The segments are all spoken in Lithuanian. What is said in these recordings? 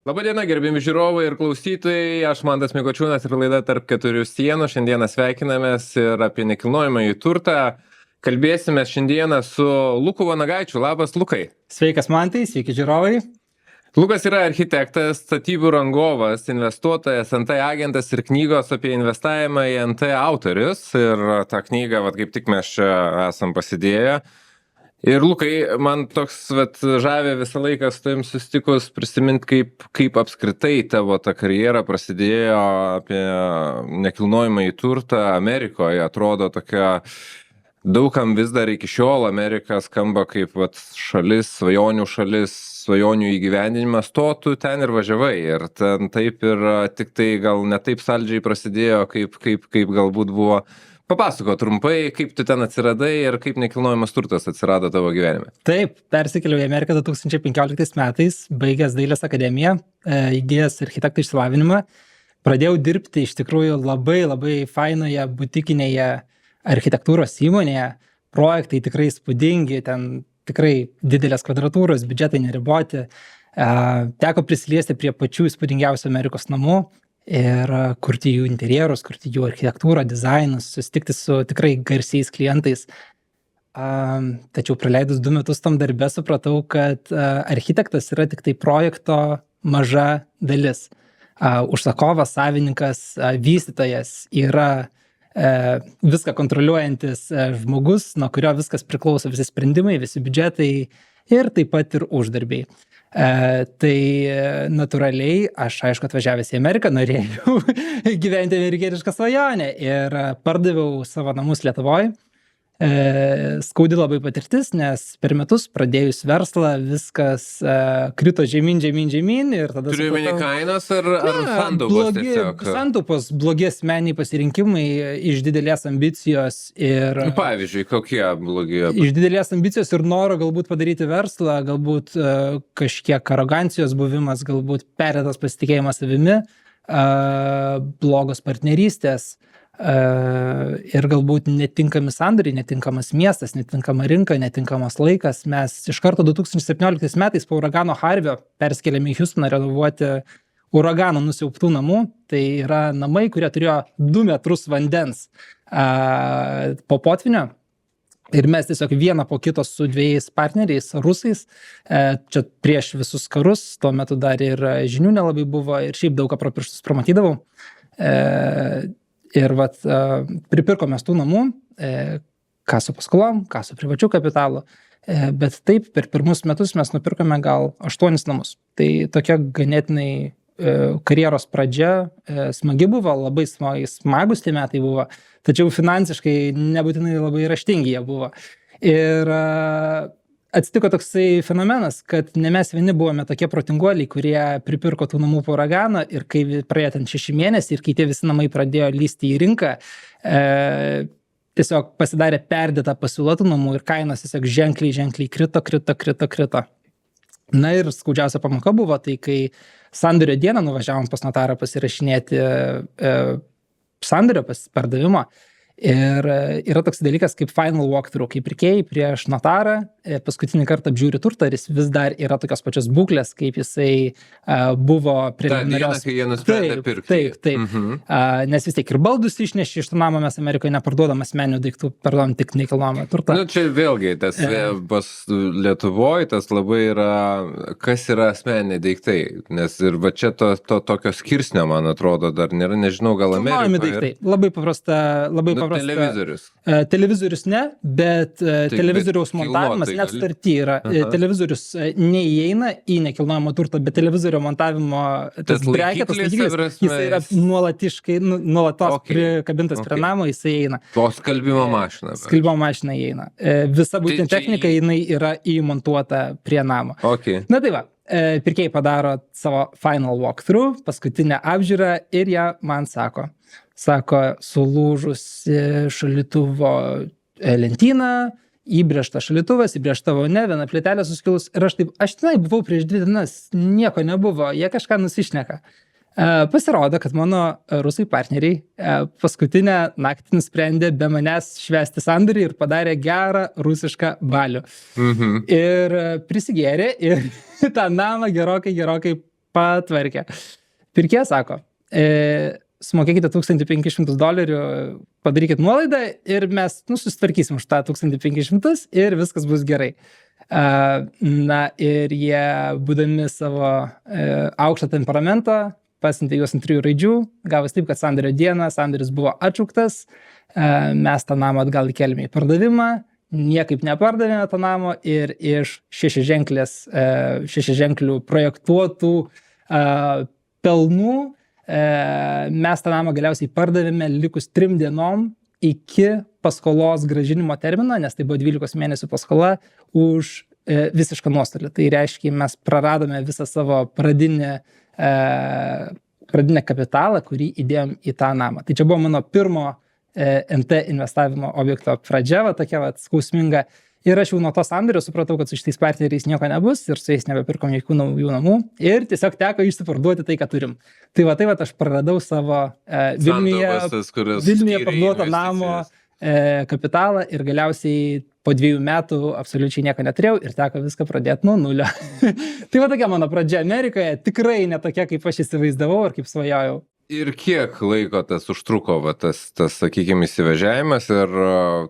Labadiena, gerbimi žiūrovai ir klausytojai, aš Mantas Mikočiūnas ir laida Tarp keturių sienų. Šiandieną sveikinamės ir apie nekilnojamąjį turtą. Kalbėsime šiandieną su Luku Vanagaičiu. Labas, Lukai. Sveikas Mantai, sveiki žiūrovai. Lukas yra architektas, statybų rangovas, investuotojas, NT agentas ir knygos apie investavimą į NT autorius. Ir tą knygą, kaip tik mes čia esam pasidėję. Ir Lukai, man toks žavė visą laiką su tavim susitikus prisiminti, kaip apskritai tavo ta karjera prasidėjo apie nekilnojamąjį turtą Amerikoje. Atrodo tokia, daugam vis dar iki šiol Amerika skamba kaip šalis, svajonių įgyvendinimas. To tu ten ir važiavai. Ir ten taip ir tik tai gal ne taip saldžiai prasidėjo, kaip galbūt buvo. Papasako trumpai, kaip tu ten atsiradai ir kaip nekilnojamas turtas atsirado tavo gyvenime. Taip, persikėliau į Ameriką 2015 metais, baigęs Dailės akademiją, įgijęs architektų išsilavinimą. Pradėjau dirbti iš tikrųjų labai fainoje butikinėje architektūros įmonėje. Projektai tikrai įspūdingi, ten tikrai didelės kvadratūros, biudžetai neriboti. Teko prisiliesti prie pačių įspūdingiausių Amerikos namų ir kurti jų interjerus, kurti jų architektūrą, dizainus, susitikti su tikrai garsiais klientais. Tačiau praleidus 2 metus tam darbe supratau, kad architektas yra tik tai projekto maža dalis. Užsakovas, savininkas, vystytojas yra viską kontroliuojantis žmogus, nuo kurio viskas priklauso, visi sprendimai, visi biudžetai ir taip pat ir uždarbiai. Tai natūraliai aš, aišku, atvažiavęs į Ameriką, norėjau gyventi amerikietišką svajonę ir pardaviau savo namus Lietuvoje. Skaudi labai patirtis, nes per metus pradėjus verslą viskas krito žemyn ir tada... Turiu meni kainos ar santaupos tiesiog? Santaupos, blogi asmeniai pasirinkimai iš didelės ambicijos ir... Pavyzdžiui, kokie blogi? Iš didelės ambicijos ir noro galbūt padaryti verslą, galbūt kažkiek arogancijos buvimas, galbūt perdėtas pasitikėjimas savimi, blogos partnerystės. Ir galbūt netinkami sandoriai, netinkamas miestas, netinkama rinka, netinkamas laikas. Mes iš karto 2017 metais po uragano Harvio perskėlėme į Hjustoną renovuoti uragano nusiaubtų namų. Tai yra namai, kurie turėjo 2 metrus vandens po potvynio. Ir mes tiesiog vieną po kito su 2 partneriais, rusais, čia prieš visus karus, tuo metu dar ir žinių nelabai buvo ir šiaip daug ką pro pirštus pramatydavau. Ir pripirkome tų namų, ką su paskolom, ką su privačiu kapitalu, bet taip per pirmus metus mes nupirkome gal 8 namus. Tai tokia ganėtinai karjeros pradžia smagi buvo, labai smagus tie metai buvo, tačiau finansiškai nebūtinai labai raštingi jie buvo. Ir atsitiko toksai fenomenas, kad ne mes vieni buvome tokie protinguoliai, kurie pripirko tų namų po uraganą ir kai praėjo ten 6 mėnesiai ir kai tie visi namai pradėjo lysti į rinką, tiesiog pasidarė perdėta pasiūla tų namų ir kainos tiesiog ženkliai krito. Na ir skaudžiausia pamoka buvo tai, kai sandorio dieną nuvažiavom pas notarą pasirašinėti sandorio pardavimo. Ir yra toks dalykas kaip final walkthrough, kai pirkėjai prieš notarą paskutinį kartą apžiūri turtą ir jis vis dar yra tokios pačios būklės, kaip jisai buvo preliminarios. Ta diena, kai jie nusprendė pirkti. Taip. Nes vis tiek ir baldus išnešė iš to namo, mes Amerikoje neparduodam asmeninių daiktų, pardodam tik nekilnojamą turtą. Čia vėlgi, tas pas Lietuvoje tas labai yra, kas yra asmeniniai daiktai, nes ir va čia to tokio skirsnio, man atrodo, dar nėra, nežinau, gal Amerikoje. Labai paprasta. Televizorius. Televizorius ne, bet televizoriaus montavimas net sutarty yra. Televizorius neįeina į nekilnojamą turtą, bet televizorio montavimo tas breketas, jis yra nuolatos prikabintas prie namo, jis įeina. O skalbimo mašina? Skalbimo mašina įeina. Visa būtent technika jinai yra įmontuota prie namo. Okay. Na tai va. Pirkėjai padaro savo final walkthrough, paskutinę apžiūrą ir jie man sako, sulūžusi šaldytuvo lentyna, įbrėžta šaldytuvas, įbrėžta vonia, viena plytelė suskilus ir aš tenai buvau prieš 2 dienas, nieko nebuvo, jie kažką nusišneka. Pasirodo, kad mano rusai partneriai paskutinę naktį nusprendė be manęs švęsti sandorį ir padarė gerą rusišką balių. Ir prisigėrė ir tą namą gerokai patvarkė. Pirkėjas sako, sumokėkite $1,500, padarykit nuolaidą ir mes susitvarkysim už tą 1,500 ir viskas bus gerai. Na ir jie, būdami savo aukštą temperamentą, pasiuntė juos ant 3 raidžių, gavos taip, kad sandorio dieną sandoris buvo atšauktas, mes tą namą atgal įkelime į pardavimą, niekaip nepardavėme tą namo ir iš šešiaženklių projektuotų pelnų mes tą namą galiausiai pardavėme likus 3 dienom iki paskolos grąžinimo termino, nes tai buvo 12 mėnesių paskola už visišką nuostolį. Tai reiškia, mes praradome visą savo pradinę kapitalą, kurį įdėjom į tą namą. Tai čia buvo mano pirmo NT investavimo objekto pradžia, tokia skausminga. Ir aš jau nuo to sandorio supratau, kad su šitais partneriais nieko nebus ir su jais nebepirkom jokių naujų namų ir tiesiog teko išsiparduoti tai, ką turim. Tai aš praradau savo Vilniuje parduotą namo kapitalą ir galiausiai po 2 metų absoliučiai nieko neturėjau ir teko viską pradėti nuo nulio. Tai tokia mano pradžia Amerikoje, tikrai ne tokia, kaip aš įsivaizdavau ir kaip svajojau. Ir kiek laiko tas užtruko, tas sakykime, įsivežiavimas ir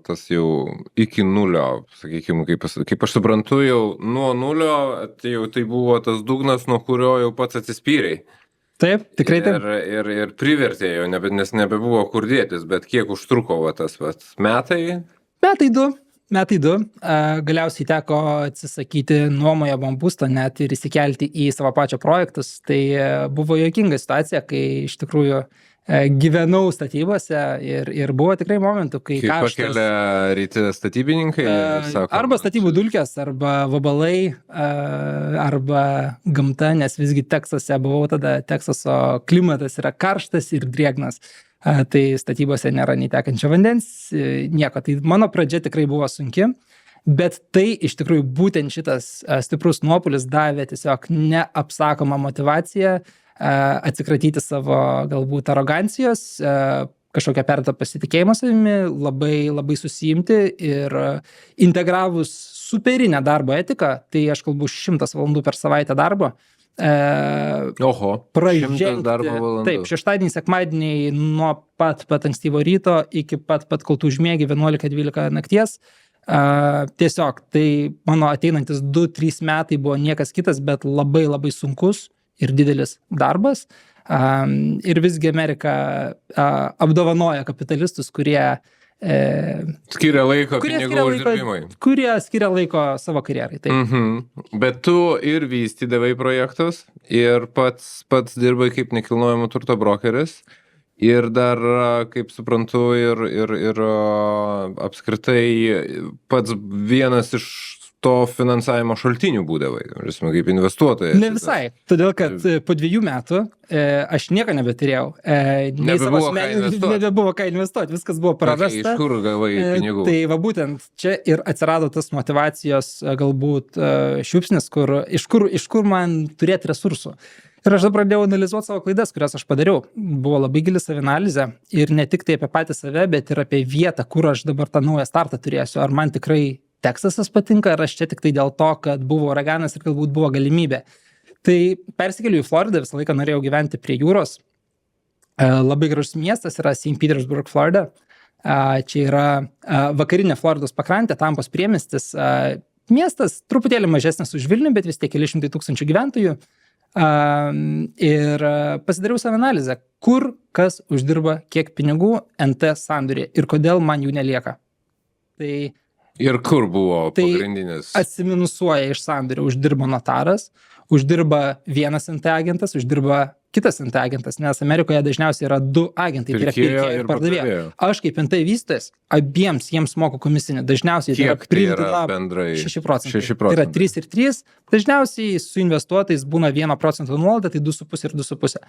tas jau iki nulio, sakykime, kaip aš suprantu, jau nuo nulio, tai buvo tas dugnas, nuo kurio jau pats atsispyrei. Taip, tikrai taip. Ir privertėjo, nes nebebuvo kur dėtis, bet kiek užtruko tas metai? Metai 2. Galiausiai teko atsisakyti nuomojamo būsto net ir įsikelti į savo pačio projektus. Tai buvo juokinga situacija, kai iš tikrųjų gyvenau statybose ir buvo tikrai momentų, kai kaštas... Kaip pakelia ryti statybininkai? Arba statybų dulkės, arba vabalai, arba gamta, nes visgi Teksase buvau tada, Teksaso klimatas yra karštas ir drėgnas. Tai statybose nėra nei tekančio vandens, nieko. Tai mano pradžia tikrai buvo sunki, bet tai iš tikrųjų būtent šitas stiprus nuopuolis davė tiesiog neapsakomą motyvaciją atsikratyti savo galbūt arogancijos, kažkokią pertą pasitikėjimą savimi, labai susijimti ir integravus superinę darbo etiką, tai aš kalbu 100 valandų per savaitę darbo, Oho, 100 darbo valandų. Taip, šeštadienį, sekmadieniai nuo pat ankstyvo ryto iki pat kol tu užmiegi 11-12 nakties. Tiesiog, tai mano ateinantis 2-3 metai buvo niekas kitas, bet labai sunkus ir didelis darbas. Ir visgi Amerika apdovanoja kapitalistus, kurie skiria laiko pinigų uždirbimui. Kurie skiria laiko savo karjerai. Bet tu ir vystydavai projektus ir pats dirbai kaip nekilnojamo turto brokeris ir dar, kaip suprantu, ir apskritai pats vienas iš to finansavimo šaltinių būdavai, kaip investuotojas. Ne visai, todėl kad po 2 metų aš nieko nebeturėjau. Nebebuvo ką investuoti, viskas buvo prarasta. Iš kur gavai pinigų? Tai va būtent čia ir atsirado tas motyvacijos galbūt šiupsnis, iš kur man turėti resursų. Ir aš pradėjau analizuoti savo klaidas, kurias aš padariau. Buvo labai gili savianalizė ir ne tik tai apie patį save, bet ir apie vietą, kur aš dabar tą naują startą turėsiu. Ar man tikrai Teksasas patinka, ar aš čia tik tai dėl to, kad buvo uraganas ir galbūt buvo galimybė. Tai persikėliau į Floridą, visą laiką norėjau gyventi prie jūros. Labai gražus miestas yra St. Petersburg, Florida. Čia yra vakarinė Floridos pakrantė, Tampos priemiestis. Miestas truputėlį mažesnis už Vilnių, bet vis tiek keli šimtai tūkstančių gyventojų. Ir pasidariau savianalizę, kur kas uždirba kiek pinigų NT sandorį ir kodėl man jų nelieka. Ir kur buvo pagrindinis? Tai atsiminusuoja iš sandorio, uždirba notaras, uždirba vienas NT agentas, uždirba kitas NT agentas, nes Amerikoje dažniausiai yra 2 agentai, tai yra pirkėjo ir pardavėjo. Aš kaip NT vystytojas, abiems jiems moku komisinį, dažniausiai tai yra priimtina 6%. Tai yra 3 ir 3, dažniausiai su investuotojais būna 1% nuolaida, tai 2,5 ir 2,5.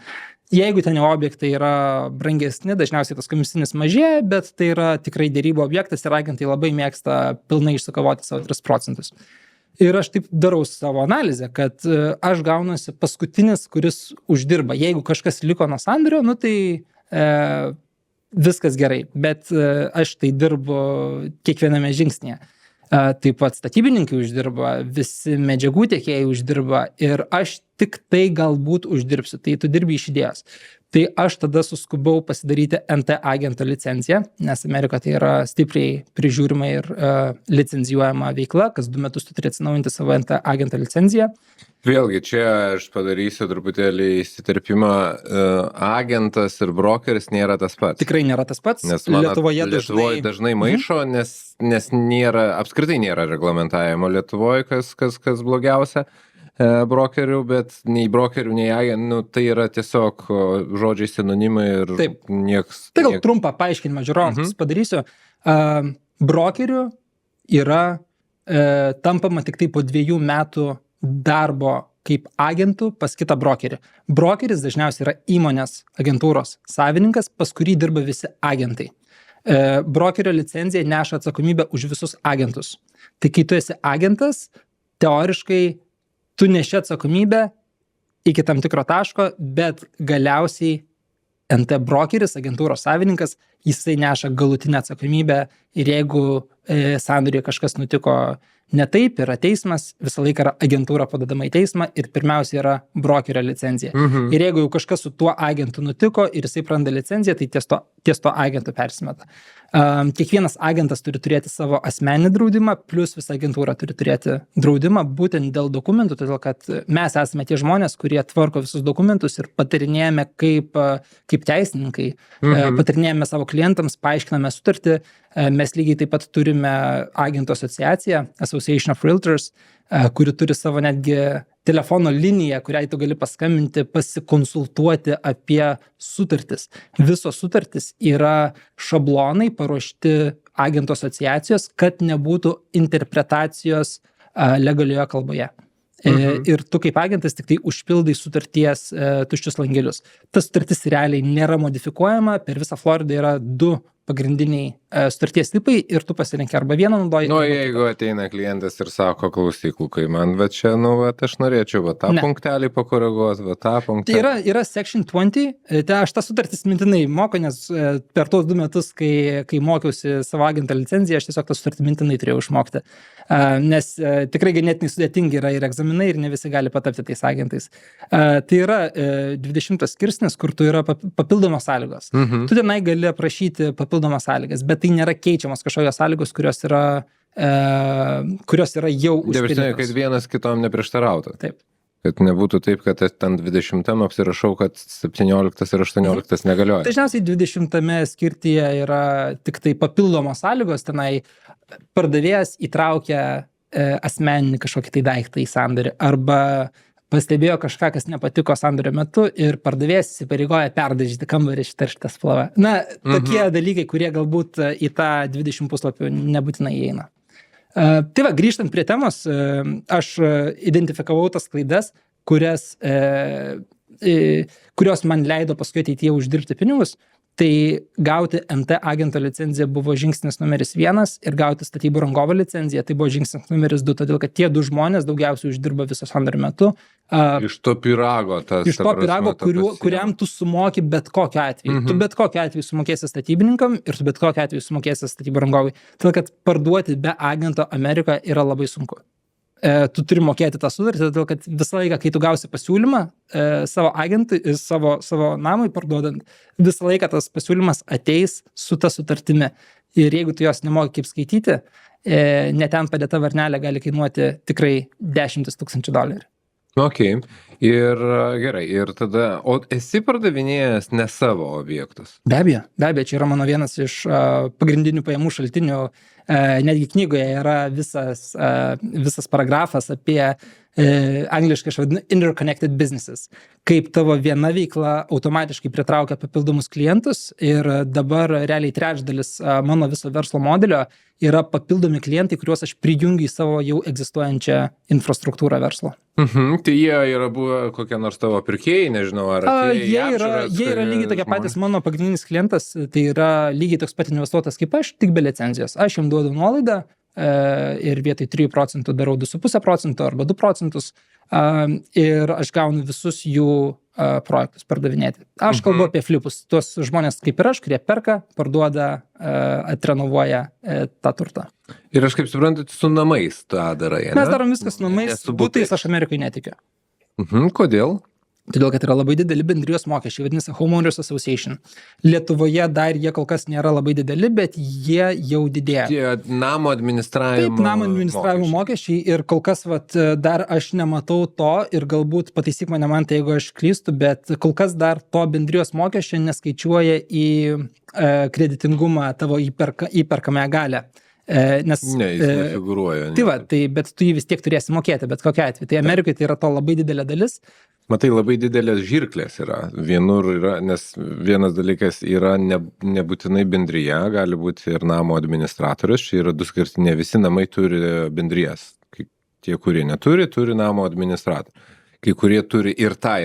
Jeigu ten objektai yra brangesni, dažniausiai tas komisinis mažėja, bet tai yra tikrai dėrybų objektas ir agentai labai mėgsta pilnai išsikavoti savo 3%. Ir aš taip darau savo analizę, kad aš gaunasi paskutinis, kuris uždirba. Jeigu kažkas liko nuo sandorio, tai viskas gerai, bet aš tai dirbu kiekviename žingsnėje. taip pat statybininkai uždirba, visi medžiagų tiekėjai uždirba ir aš tik tai galbūt uždirbsiu, tai tu dirbi iš idėjos. Tai aš tada suskubau pasidaryti NT agento licenciją, nes Amerikoje tai yra stipriai prižiūrima ir licenzijuojama veikla, kas 2 metus tu turi atsinaujinti savo NT agento licenciją. Vėlgi, čia aš padarysiu truputėlį įsiterpimą. Agentas ir brokeris nėra tas pats. Tikrai nėra tas pats. Nes Lietuvoje dažnai maišo, nes nėra, apskritai nėra reglamentavimo Lietuvoje, kas blogiausia brokerių, bet nei brokerių, nei agentų, tai yra tiesiog žodžiai sinonimai ir nieks. Tai gal trumpą paaiškinimą žiūrovams padarysiu. Brokerių yra tampama tik tai po 2 metų darbo kaip agentų pas kitą brokerį. Brokeris dažniausiai yra įmonės agentūros savininkas, pas kurį dirba visi agentai. Brokerio licencija neša atsakomybę už visus agentus. Tai kai tu esi agentas, teoriškai tu neši atsakomybę iki tam tikro taško, bet galiausiai NT brokeris, agentūros savininkas, jisai neša galutinę atsakomybę ir jeigu sandoriuje kažkas nutiko ne taip, yra teismas, visą laiką yra agentūra padedama į teismą ir pirmiausia yra brokerio licencija. Ir jeigu jau kažkas su tuo agentu nutiko ir jisai praranda licenciją, tai ties to agentu persimeta. Kiekvienas agentas turi turėti savo asmeninį draudimą, plus visa agentūra turi turėti draudimą būtent dėl dokumentų, todėl kad mes esame tie žmonės, kurie tvarko visus dokumentus ir patarinėjame kaip teisininkai, patarinėjame savo klientams, paaiškiname sutartį. Mes lygiai taip pat turime agentų asociaciją, Association of Realtors, kuri turi savo netgi telefono liniją, kuriai tu gali paskambinti, pasikonsultuoti apie sutartis. Visos sutartis yra šablonai paruošti agentų asociacijos, kad nebūtų interpretacijos legalioje kalboje. Ir tu kaip agentas tik tai užpildai sutarties tuščius langelius. Tas sutartis realiai nėra modifikuojama, per visą Floridą yra 2 pagrindiniai sutarties tipai ir tu pasirenki arba vieną naudoji. Jeigu ateina klientas ir sako, klausyk, Lukai, man čia, aš norėčiau tą punktelį pakoreguoti, tą punktelį. Tai yra Section 20, tai aš tą sutartis mintinai moku, nes per tos 2 metus, kai mokiausi savo agento licenciją, aš tiesiog tą sutartį mintinai turėjau išmokti. Nes tikrai ganėtinai sudėtingi yra ir egzaminai ir ne visi gali patapti tais agentais. Tai yra 20 skirsnis, kur tu yra papildomos sąlygos. Tu tenai gali aprašyti papildomas sąlygas, bet tai nėra keičiamos kažkokios sąlygos, kurios yra jau užpildytos. Kad vienas kitom neprieštarautų. Taip. Kad nebūtų taip, kad ten 20 apsirašau, kad 17 ir 18 negalioja. Dažniausiai 20 skirtyje yra tik tai papildomos sąlygos, tenai pardavėjas įtraukia asmeninį kažkokį tai daiktą į sandorį arba pastebėjo kažką, kas nepatiko sandorio metu ir pardavėjas įsipareigoja perdažyti kambarį šitą spalvą. Tokie dalykai, kurie galbūt į tą 20 puslapių nebūtinai įeina. Tai va, grįžtant prie temos, aš identifikavau tas klaidas, kurios man leido paskui ateityje uždirbti pinigus. Tai gauti NT agento licenciją buvo žingsnis numeris 1 ir gauti statybų rangovo licenciją tai buvo žingsnis numeris 2, todėl kad tie 2 žmonės daugiausiai uždirba viso sandorio metu. Iš to pyrago, kuriam tu sumoki bet kokiu atveju. Tu bet kokiu atveju sumokėsi statybininkam ir tu bet kokiu atveju sumokėsi statybų rangovui. Todėl kad parduoti be agento Amerikoje yra labai sunku. Tu turi mokėti tą sutartį, todėl kad visą laiką, kai tu gausi pasiūlymą savo agentui, savo namui parduodant, visą laiką tas pasiūlymas ateis su ta sutartimi. Ir jeigu tu jos nemoki kaip skaityti, ne ten padėta varnelė gali kainuoti tikrai $10,000. Ok, ir gerai, ir tada, o esi pardavinėjęs ne savo objektus? Be abejo, čia yra mano vienas iš pagrindinių pajamų šaltinių, netgi knygoje yra visas paragrafas apie, angliškai aš vadinu, interconnected businesses, kaip tavo viena veikla automatiškai pritraukia papildomus klientus ir dabar realiai 3/3 mano viso verslo modelio yra papildomi klientai, kuriuos aš prijungiu į savo jau egzistuojančią infrastruktūrą verslo. Tai jie yra buvę kokie nors tavo pirkėjai, nežinau, ar jie yra lygiai tokie patys, mano pagrindinis klientas, tai yra lygiai toks pat investuotas kaip aš, tik be licenzijos. Aš jam duodu nuolaidą ir vietoj 3% darau 2,5% arba 2%. Ir aš gaunu visus jų projektus pardavinėti. Aš kalbu apie flipus, tuos žmonės kaip ir aš, kurie perka, parduoda, atrenovuoja tą turtą. Ir aš kaip suprantu, su namais tą darai, ne? Mes darom viskas su namais, Ne su butais aš Amerikoje netikiu. Kodėl? Todėl, kad yra labai dideli bendrijos mokesčiai, vadinasi Homeowners Association. Lietuvoje dar jie kol kas nėra labai dideli, bet jie jau didėja. Tie namo administravimo. Taip, namo administravimo mokesčiai ir kol kas dar aš nematau to ir galbūt pataisyk mane man, tai jeigu aš klystu, bet kol kas dar to bendrijos mokesčio neskaičiuoja į kreditingumą tavo įperkamąją galę. Nes, Ne, jis nefigūruoja. Tai bet tu jį vis tiek turėsi mokėti, bet kokia atveju. Tai Amerikoje tai yra to labai didelė dalis. Matai, labai didelės žirklės yra. Vienur yra, nes vienas dalykas yra nebūtinai bendryje, gali būti ir namo administratorius. Čia yra du skirti, ne visi namai turi bendrijas. Tie, kurie neturi, turi namo administratorių. Kai kurie turi ir tą,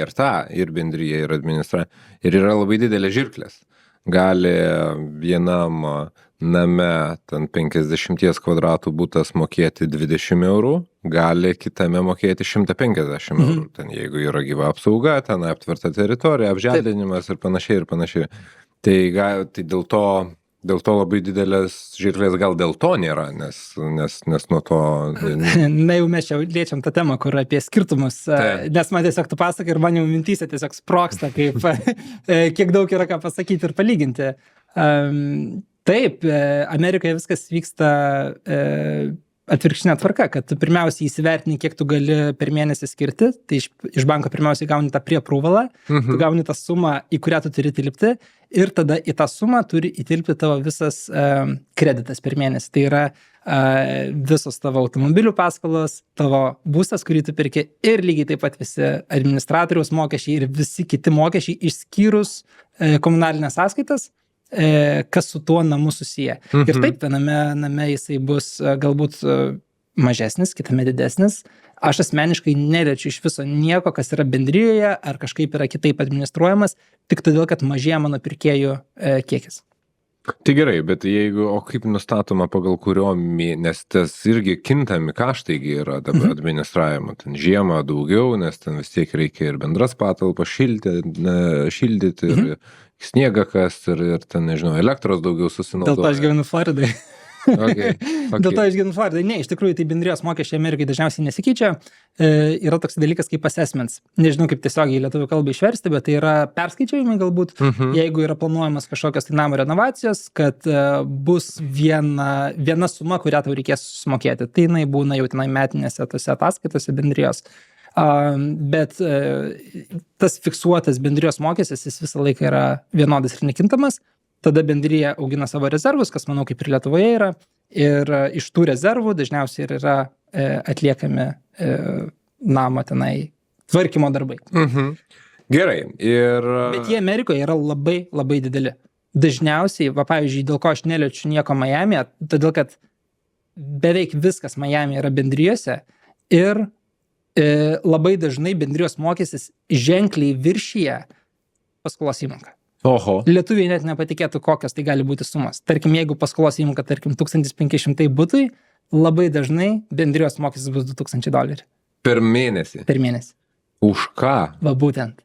ir bendryje, ir administratorių. Ir yra labai didelės žirklės. Gali vienam name ten 50 kvadratų butas mokėti 20 eurų, gali kitame mokėti 150 eurų. Ten jeigu yra gyva apsauga, ten aptverta teritorija, apželdinimas ir panašiai. Tai dėl to labai didelės žirklės gal dėl to nėra, nes nuo to... Na jau mes čia liečiam tą temą, kur apie skirtumus, nes man tiesiog tu pasakai ir man jau mintyse tiesiog sproksta, kaip kiek daug yra ką pasakyti ir palyginti. Taip, Amerikoje viskas vyksta atvirkštinė tvarka, kad tu pirmiausiai įsivertini, kiek tu gali per mėnesį skirti, tai iš banko pirmiausiai gauni tą prieprūvalą, tu gauni tą sumą, į kurią tu turi tilpti ir tada į tą sumą turi įtilpti tavo visas kreditas per mėnesį. Tai yra visos tavo automobilių paskolos, tavo būstas, kurį tu pirki ir lygiai taip pat visi administratoriaus mokesčiai ir visi kiti mokesčiai išskyrus komunalinės sąskaitas, kas su tuo namu susiję. Ir taip, viename name jisai bus galbūt mažesnis, kitame didesnis. Aš asmeniškai neliečiu iš viso nieko, kas yra bendrijoje ar kažkaip yra kitaip administruojamas, tik todėl, kad mažėja mano pirkėjų kiekis. Tai gerai, bet o kaip nustatoma pagal kurio, nes tas irgi kintami kaštai yra dabar administravimo, ten žiemą daugiau, nes ten vis tiek reikia ir bendras patalpas šildyti, ir sniegą kast, ir ten, nežinau, elektros daugiau susinaudoja. Dėl to aš gyvenu Floridai. Okay. Dėl to aš gyvenu Floridai. Ne, iš tikrųjų, tai bendrijos mokesčiai Amerikai dažniausiai nesikeičia. Yra toks dalykas kaip assessments. Nežinau, kaip tiesiogiai lietuvių kalbą išversti, bet tai yra perskaičiavimai galbūt, jeigu yra planuojamas kažkokios tai namo renovacijos, kad bus viena suma, kurią tau reikės susimokėti. Tai jinai būna jau tenai metinėse tose ataskaitose bendrijos. Bet tas fiksuotas bendrijos mokestis, jis visą laiką yra vienodas ir nekintamas. Tada bendrija augina savo rezervus, kas manau kaip ir Lietuvoje yra. Ir iš tų rezervų dažniausiai ir yra atliekami namo tenai tvarkymo darbai. Gerai. Bet jie Amerikoje yra labai, labai dideli. Dažniausiai, pavyzdžiui, dėl ko aš neliečiu nieko Miami, todėl kad beveik viskas Miami yra bendrijose ir labai dažnai bendrijos mokestis ženkliai viršyje paskolos įmoką. Oho. Lietuviai net nepatikėtų, kokios tai gali būti sumas. Tarkim, jeigu paskolos įmoka, tarkim, 1500 butui, labai dažnai bendrijos mokestis bus $2000. Per mėnesį? Per mėnesį. Už ką? Va būtent.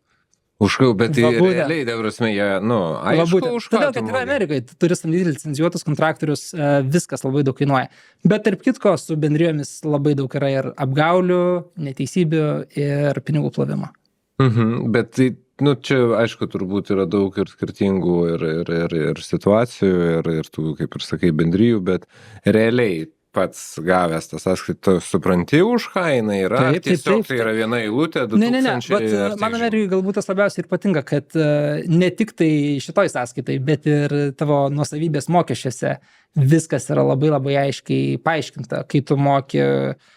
Už ką, bet tai realiai, davrasme, jie, aišku, už ką. Todėl, kad yra Amerikai, tu turi samdyti licencijuotus kontraktorius, viskas labai daug kainuoja. Bet tarp kitko, su bendrijomis labai daug yra ir apgaulių, neteisybių ir pinigų plovimo. Bet tai, čia, aišku, turbūt yra daug ir skirtingų ir situacijų, ir tų, kaip ir sakai, bendrijų, bet realiai pats gavęs tas sąskaitą, supranti, už ką jinai yra? Taip. Tai yra viena eilutė, 2000. Ne, man Amerikai galbūt tas labiausiai ir patinka, kad ne tik tai šitoj sąskaitai, bet ir tavo nuosavybės mokesčiuose viskas yra labai labai aiškiai paaiškinta, kai tu moki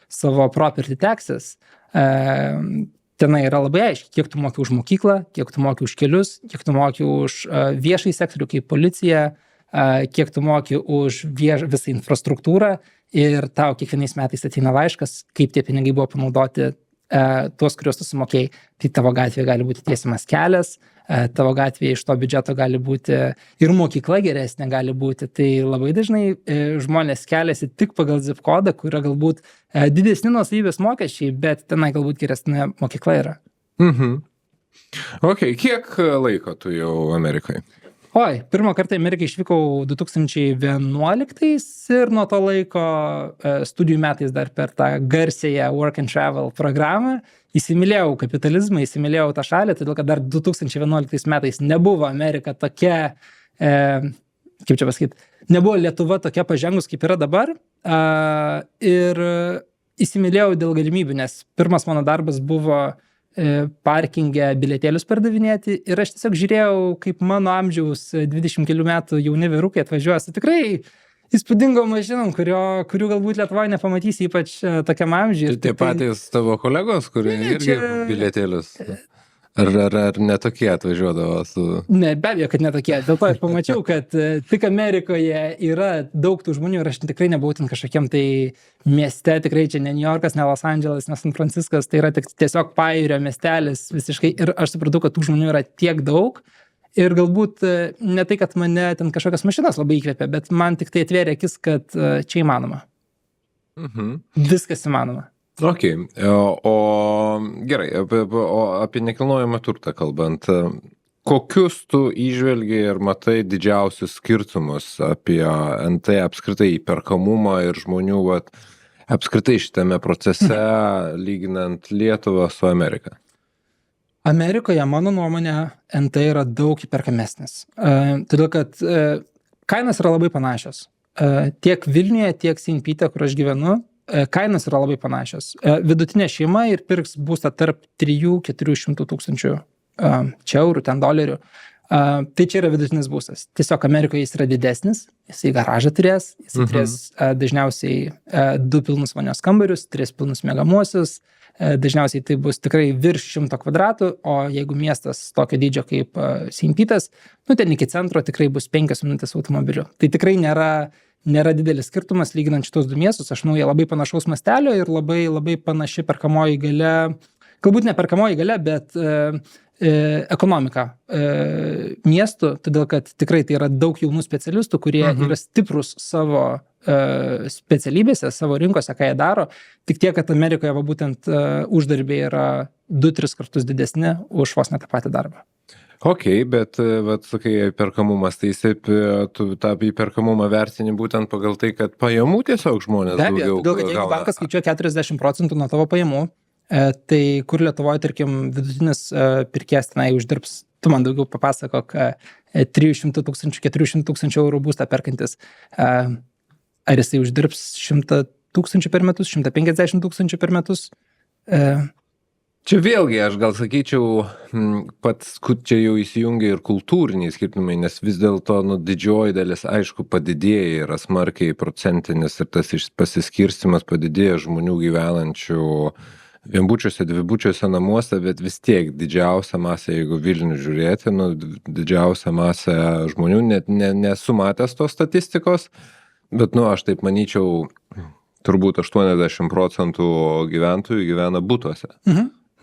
savo property taxes. Tenai yra labai aiškiai, kiek tu moki už mokyklą, kiek tu moki už kelius, kiek tu moki už viešai sektorių kaip policija, kiek tu moki už visą infrastruktūrą ir tau kiekvienais metais ateina laiškas, kaip tie pinigai buvo panaudoti tuos, kuriuos tu sumokėjai. Tai tavo gatvėje gali būti tiesiamas kelias, tavo gatvėje iš to biudžeto gali būti ir mokykla geresnė gali būti. Tai labai dažnai žmonės keliasi tik pagal zip kodą, kur yra galbūt didesni nuosavybės mokesčiai, bet tenai galbūt geresnė mokykla yra. Ok, kiek laiko tu jau Amerikai? Oi, pirmą kartą į Ameriką išvykau 2011 ir nuo to laiko studijų metais dar per tą garsėją Work and Travel programą įsimylėjau kapitalizmą, įsimylėjau tą šalį, todėl kad dar 2011 metais nebuvo Amerika tokia, kaip čia pasakyti, nebuvo Lietuva tokia pažengus, kaip yra dabar. Ir įsimylėjau dėl galimybių, nes pirmas mano darbas buvo parkinge bilietėlius pardavinėti ir aš tiesiog žiūrėjau, kaip mano amžiaus 20 kelių metų jauni vyrukai atvažiuoja su tikrai įspūdingom mašinom, kurių galbūt Lietuvoje nepamatysi, ypač tokiam amžiui. Tie patys tavo kolegos, kurie irgi bilietėlius? Ar netokie atvažiuodavo su... Ne, be abejo, kad netokie. Dėl to aš pamačiau, kad tik Amerikoje yra daug tų žmonių ir aš tikrai nebuvau ten kažkokiam tai mieste, tikrai čia ne New Yorkas, ne Los Angeles, ne San Franciskas, tai yra tiesiog pajūrio miestelis visiškai ir aš supratau, kad tų žmonių yra tiek daug ir galbūt ne tai, kad mane ten kažkokias mašinas labai įkvėpė, bet man tik tai atvėrė akis, kad čia įmanoma. Viskas įmanoma. Ok, o gerai, apie nekilnojamą turtą kalbant, kokius tu įžvelgiai ir matai didžiausius skirtumus apie NT apskritai įperkamumą ir žmonių apskritai šitame procese, lyginant Lietuvą su Amerika? Amerikoje, mano nuomonė, NT yra daug įperkamesnis. Todėl, kad kainos yra labai panašios. Tiek Vilniuje, tiek St. Pete, kur aš gyvenu, kainos yra labai panašios. Vidutinė šeima ir pirks būstą tarp 300–400 tūkstančių čia eurų, ten dolerių. Tai čia yra vidutinis būstas. Tiesiog Amerikoje jis yra didesnis, jisai garažą turės, jisai turės dažniausiai 2 pilnus vonios kambarius, 3 pilnus miegamuosius, dažniausiai tai bus tikrai virš 100 kvadratų, o jeigu miestas tokio dydžio kaip St. Pete'as, ten iki centro tikrai bus 5 minutės automobiliu. Tai tikrai nėra didelis skirtumas lyginant šitos du miestus. Aš manau, jie labai panašaus mastelio ir labai, labai panaši perkamoji galia, galbūt ne perkamoji galia, bet ekonomika miestų, todėl kad tikrai tai yra daug jaunų specialistų, kurie yra stiprus savo specialybėse, savo rinkose, ką jie daro. Tik tiek, kad Amerikoje būtent uždarbiai yra 2–3 kartus didesni už vos ne tą patį darbą. Ok, bet sakai, perkamumas, tai tu tą įperkamumą vertini būtent pagal tai, kad pajamų tiesiog žmonės daugiau gauna. Todėl, kad jeigu bankas skaičiuoja 40% nuo tavo pajamų, tai kur Lietuvoje, tarkim, vidutinis pirkėjas tenai uždirbs, tu man daugiau papasakok, 300–400 tūkstančių eurų būstą perkantis, ar jisai uždirbs 100 tūkstančių per metus, 150 tūkstančių per metus? Čia vėlgi, aš gal sakyčiau, pats čia jau įsijungia ir kultūriniai skirtumai, nes vis dėlto didžioji dalis, aišku, padidėja, yra smarkiai procentinis ir tas pasiskirstimas padidėja žmonių gyvenančių vienbučiuose, dvibučiuose namuose, bet vis tiek didžiausia masė, jeigu Vilnių žiūrėti, didžiausia masė žmonių, net nesu matęs tos statistikos, bet aš taip manyčiau, turbūt 80% gyventojų gyvena butuose.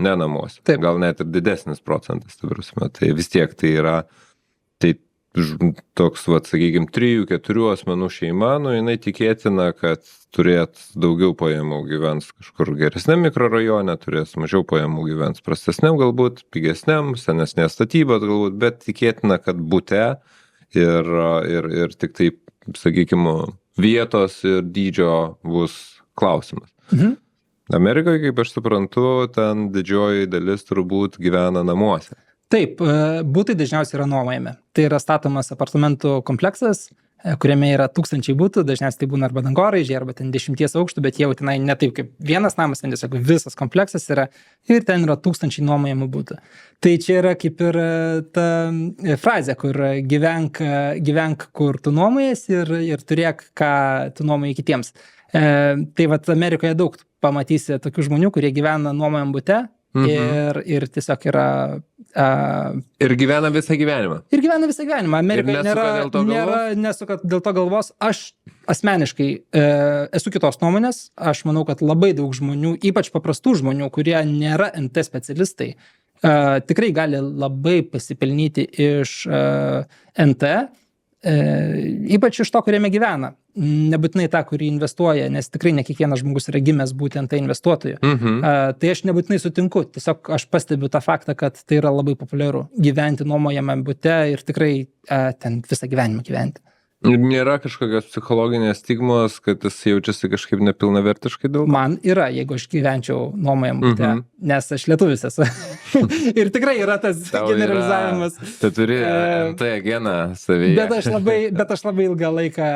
Ne namuose. Taip. Gal net ir didesnis procentas, tai vis tiek tai yra toks, sakykime, 3–4 asmenų šeima, jinai tikėtina, kad turėt daugiau pajamų gyvens kažkur geresniam mikrorajone, turės mažiau pajamų gyvens prastesniam, galbūt pigesniam, senesnės statybos galbūt, bet tikėtina, kad bute ir tik taip, sakykime, vietos ir dydžio bus klausimas. Amerikoje, kaip aš suprantu, ten didžioji dalis turbūt gyvena namuose. Taip, būtai dažniausiai yra nuomojami. Tai yra statomas apartamentų kompleksas, kuriame yra 1000 būtų, dažniausiai tai būna arba dangoraižiai, arba ten 10 aukštų, bet jau tenai ne taip kaip vienas namas, ten tiesiog visas kompleksas yra ir ten yra 1000 nuomojamų būtų. Tai čia yra kaip ir ta frazė, kur gyvenk kur tu nuomojasi ir turėk, ką tu nuomoji kitiems. Tai Amerikoje daug pamatysi tokių žmonių, kurie gyvena nuomojam bute ir tiesiog yra... Ir gyvena visą gyvenimą. Ir gyvena visą gyvenimą. Amerikoje nesuka dėl to galvos. Aš asmeniškai esu kitos nuomonės. Aš manau, kad labai daug žmonių, ypač paprastų žmonių, kurie nėra NT specialistai, tikrai gali labai pasipelnyti iš NT. ypač iš to, kuriame gyvena. Nebūtinai tą, kurį investuoja, nes tikrai ne kiekvienas žmogus yra gimęs būtent tai investuotojų. Tai aš nebūtinai sutinku, tiesiog aš pastebiu tą faktą, kad tai yra labai populiaru gyventi nuomojame bute ir tikrai ten visą gyvenimą gyventi. Nėra kažkokios psichologinės stigmos, kad jis jaučiasi kažkaip nepilnavertiškai dėl to? Man yra, jeigu aš gyvenčiau nuomojam bute, nes aš lietuvis esu. Ir tikrai yra tas generalizavimas. Tu turi tai geną savyje. Bet aš labai ilgą laiką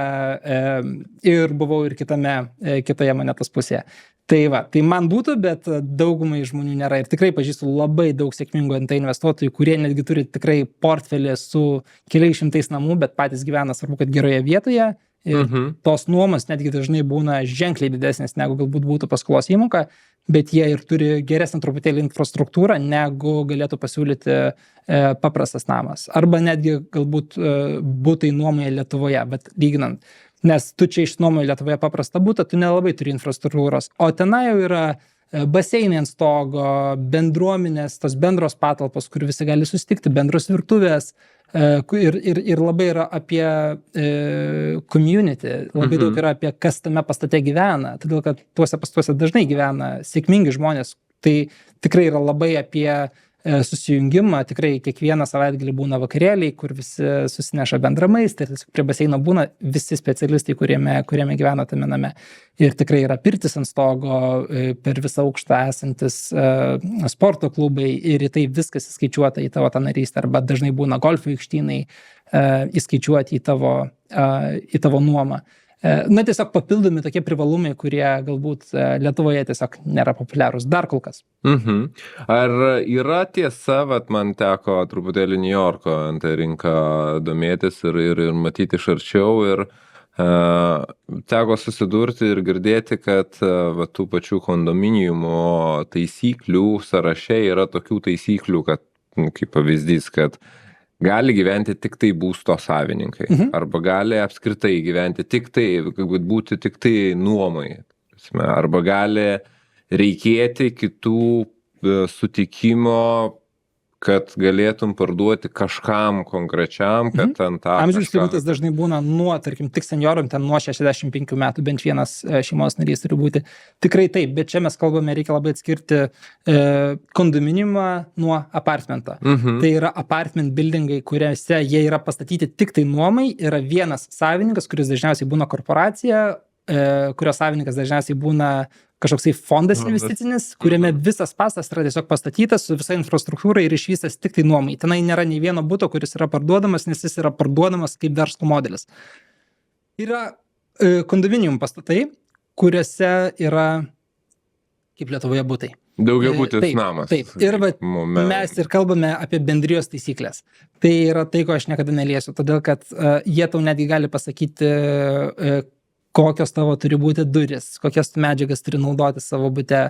ir buvau ir kitoje monetos pusėje. Tai man būtų, bet daugumai žmonių nėra. Ir tikrai pažįstu labai daug sėkmingų NT investuotojų, kurie netgi turi tikrai portfelį su keliais šimtais namų, bet patys gyvena, svarbu, kad geroje vietoje. Ir tos nuomos netgi dažnai būna ženkliai didesnės, negu galbūt būtų paskolos įmoka, bet jie ir turi geresnį truputėlį infrastruktūrą, negu galėtų pasiūlyti paprastas namas. Arba netgi galbūt būtai nuomoje Lietuvoje, bet lyginant. Nes tu čia išnuomoji Lietuvoje paprastą butą, tu nelabai turi infrastruktūros, o tenai jau yra baseinai ant stogo, bendruomenės, tos bendros patalpos, kur visi gali susitikti, bendros virtuvės ir labai yra apie community, labai daug yra apie kas tame pastate gyvena, todėl kad tuose pastatuose dažnai gyvena sėkmingi žmonės, tai tikrai yra labai apie susijungimą, tikrai kiekvieną savaitgalį būna vakarėliai, kur visi susineša bendrą maistą ir prie baseino būna visi specialistai, kuriame gyvena tame name. Ir tikrai yra pirtis ant stogo, per visą aukštą esantis sporto klubai ir į tai viskas įskaičiuota į tavo tą narystę, arba dažnai būna golfo aikštynai įskaičiuoti į tavo nuomą. Na, tiesiog papildomi tokie privalumai, kurie galbūt Lietuvoje tiesiog nėra populiarūs dar kol kas. Ar yra tiesa, man teko truputėlį New Yorko ant rinką domėtis ir matyti iš arčiau ir teko susidurti ir girdėti, kad tų pačių kondominiumo taisyklių sąraše yra tokių taisyklių, kad, kaip pavyzdys, kad gali gyventi tik tai būsto savininkai, arba gali apskritai gyventi tik tai, būti tik tai nuomai, arba gali reikėti kitų sutikimo, kad galėtum parduoti kažkam konkrečiam, kad ten tą... Amžiaus limitas dažnai būna nuo, tarkim, tik senioram, ten nuo 65 metų bent vienas šeimos narys turi būti. Tikrai taip, bet čia mes kalbame, reikia labai atskirti kondominiumą nuo apartmentą. Tai yra apartment buildingai, kuriuose jie yra pastatyti tik tai nuomai, yra vienas savininkas, kuris dažniausiai būna korporacija, kurios savininkas dažniausiai būna kažkoksai fondas investicinis, kuriame visas pastatas yra tiesiog pastatytas su visa infrastruktūra ir išvystas tik tai nuomai. Tenai nėra nei vieno buto, kuris yra parduodamas, nes jis yra parduodamas kaip verslo modelis. Yra kondominium pastatai, kuriuose yra kaip Lietuvoje butai. Daugiabutis namas. Taip. Ir mes ir kalbame apie bendrijos taisyklės. Tai yra tai, ko aš niekada neliesiu, todėl kad jie tau netgi gali pasakyti, kokios tavo turi būti duris, kokias medžiagas turi naudoti savo bute.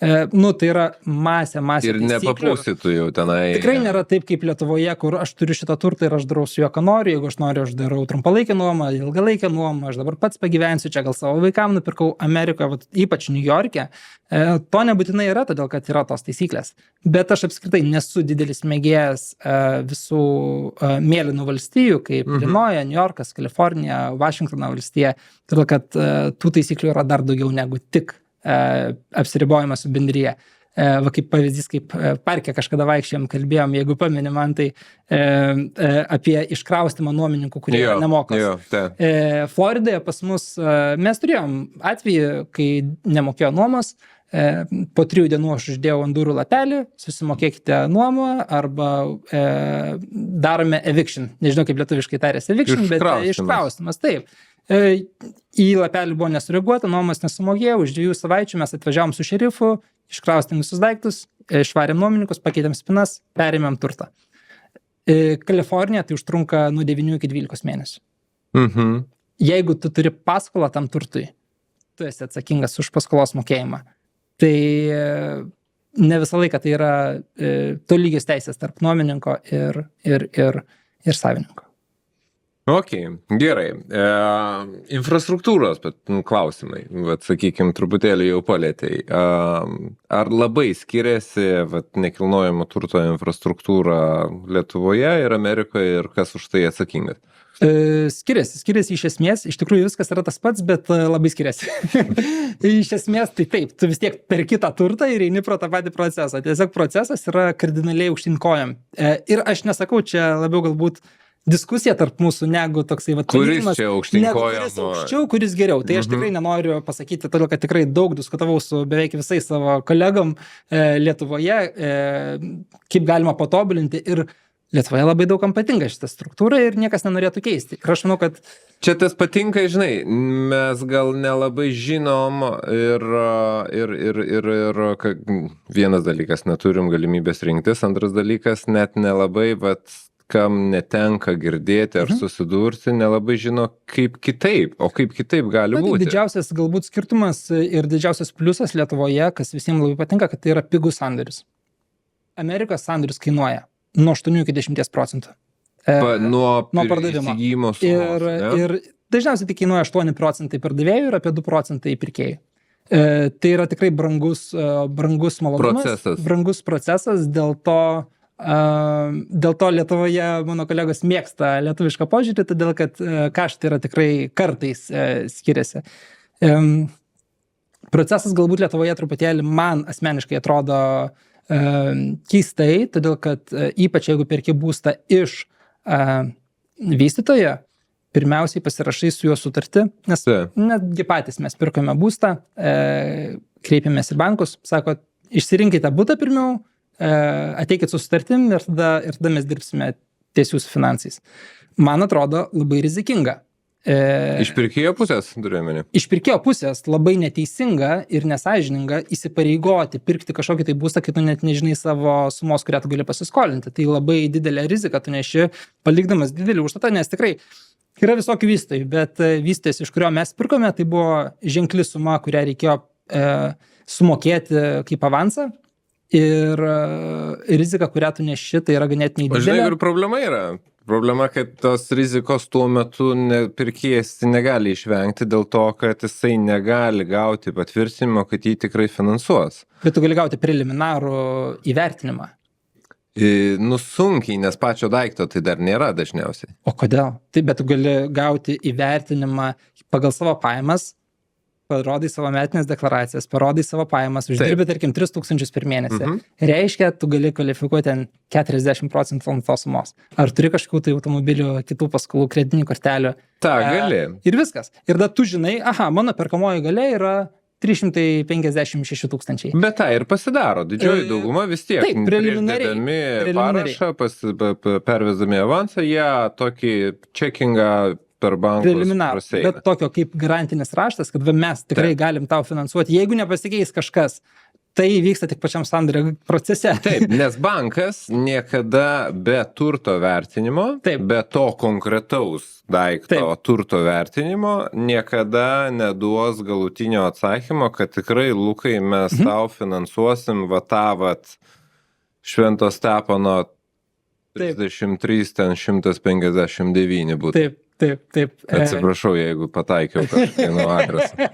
Tai yra masė ir taisyklių. nepapūsitų jau tenai. Tikrai nėra taip kaip Lietuvoje, kur aš turiu šitą turtą ir aš darau su juo, ką noriu. Jeigu aš noriu, aš darau trumpalaikę nuomą, ilgalaikę nuomą, aš dabar pats pagyvensiu, čia gal savo vaikam nupirkau Amerikoje, ypač New York'e. To nebūtinai yra, todėl kad yra tos taisyklės. Bet aš apskritai nesu didelis mėgėjas visų mėlynų valstijų, kaip Illinois, New Yorkas, Kalifornija, Vašingtono valstija, todėl kad tų taisyklių yra dar daugiau negu tik apsiribojimas su bendryje. Kaip pavyzdys, kaip parke kažkada vaikščiojom, kalbėjom, jeigu pameni man, tai apie iškraustimą nuomininkų, kurie nemokos. Floridoje pas mus mes turėjom atvejį, kai nemokėjo nuomos, po 3 dienų aš uždėjau ant durų lapelį, susimokėkite nuomą arba darome eviction. Nežinau, kaip lietuviškai tarėsi eviction, bet iškraustimas, taip. Į lapelį buvo nesureaguota, nuomas nesumokėjo, už 2 savaičių mes atvažiavom su šerifu, iškraustėm visus daiktus, išvarėm nuomininkus, pakeitėm spinas, perėmėm turtą. Kalifornija tai užtrunka nuo 9 iki 12 mėnesių. Jeigu tu turi paskolą tam turtui, tu esi atsakingas už paskolos mokėjimą. Tai ne visą laiką tai yra tolygios teisės tarp nuomininko ir savininko. Ok, gerai. Infrastruktūros klausimai, vat, sakykime, truputėlį jau palėtei. Ar labai skiriasi nekilnojamo turto infrastruktūra Lietuvoje ir Amerikoje ir kas už tai atsakingas? Skiriasi iš esmės, iš tikrųjų viskas yra tas pats, bet labai skiriasi. Iš esmės tai taip, tu vis tiek perki tą turtą ir eini pro tą patį procesą. Tiesiog procesas yra kardinaliai aukštyn kojom. Ir aš nesakau, čia labiau galbūt diskusija tarp mūsų, negu toksai kuris čia aukštyn kojom. Kuris aukščiau, kuris geriau. Tai aš tikrai nenoriu pasakyti, todėl kad tikrai daug diskutavau su beveik visais savo kolegom Lietuvoje, kaip galima patobulinti ir Lietuvoje labai daugam patinka šitą struktūrą ir niekas nenorėtų keisti. Ir aš manau, kad čia tas patinka, žinai, mes gal nelabai žinom ir vienas dalykas, neturim galimybės rinktis, antras dalykas, net nelabai, kam netenka girdėti ar susidurti, nelabai žino, kaip kitaip, o kaip kitaip gali būti. Didžiausias galbūt skirtumas ir didžiausias pliusas Lietuvoje, kas visiems labai patinka, kad tai yra pigus sandoris. Amerikos sandoris kainuoja nuo 8 iki 10%. Nuo pardavimo. Įsigijimo sumos, ir dažniausiai tai kainuoja 8% pardavėjų ir apie 2% pirkėjų. Tai yra tikrai brangus malonumas, brangus procesas, dėl to Lietuvoje mano kolegos mėgsta lietuvišką požiūrį, todėl kad kaštai yra tikrai kartais skiriasi. Procesas galbūt Lietuvoje truputėlį man asmeniškai atrodo keistai, todėl kad ypač jeigu perki būstą iš vystytojo, pirmiausiai pasirašai su juo sutartį, nes netgi patys mes pirkome būstą, kreipėmės į bankus, sako, išsirinkite butą pirmiau, ateikit su sutartim ir tada mes dirbsime ties jūsų finansais. Man atrodo labai rizikinga. Iš pirkėjo pusės, turiuomenį? Iš pirkėjo pusės labai neteisinga ir nesąžininga įsipareigoti pirkti kažkokį tai būstą, kai tu net nežinai savo sumos, kurią tu gali pasiskolinti. Tai labai didelė rizika, tu neši palikdamas didelį užstatą, nes tikrai yra visokių vystytojų, bet vystytojas, iš kurio mes pirkome, tai buvo ženkli suma, kurią reikėjo sumokėti kaip avansą. Ir rizika, kurią tu neši, tai yra ganėtinai didelė. Žinai, ir problema yra. Problema, kad tos rizikos tuo metu pirkėjas negali išvengti dėl to, kad jisai negali gauti patvirtinimo, kad jį tikrai finansuos. Bet tu gali gauti preliminarų įvertinimą. Sunkiai, nes pačio daikto tai dar nėra dažniausiai. O kodėl? Taip, bet tu gali gauti įvertinimą pagal savo pajamas, parodai savo metinės deklaracijas, parodai savo pajamas, uždirbi, tarkim, 3,000 per mėnesį. Reiškia, tu gali kvalifikuoti ten 40% ant tos sumos. Ar turi kažkokių tai automobilių, kitų paskolų, kreditinių kortelių? Gali. Ir viskas. Ir tada tu žinai, mano perkamoji galia yra 356 tūkstančiai. Bet tai ir pasidaro. Didžioji dauguma vis tiek. Taip, preliminariai. Parašą, pervesdami avansą, jie tokį čekingą per bankus prasieina. Bet tokio kaip garantinis raštas, kad mes tikrai galim tau finansuoti. Jeigu nepasikeis kažkas, tai vyksta tik pačiam sandorio procese. Taip, nes bankas niekada be turto vertinimo, be to konkretaus daikto turto vertinimo, niekada neduos galutinio atsakymo, kad tikrai, Lukai, mes tau finansuosim Švento Stepono 33, ten 159 būtų. Taip. Atsiprašau, jeigu pataikiau kažkieno adresą.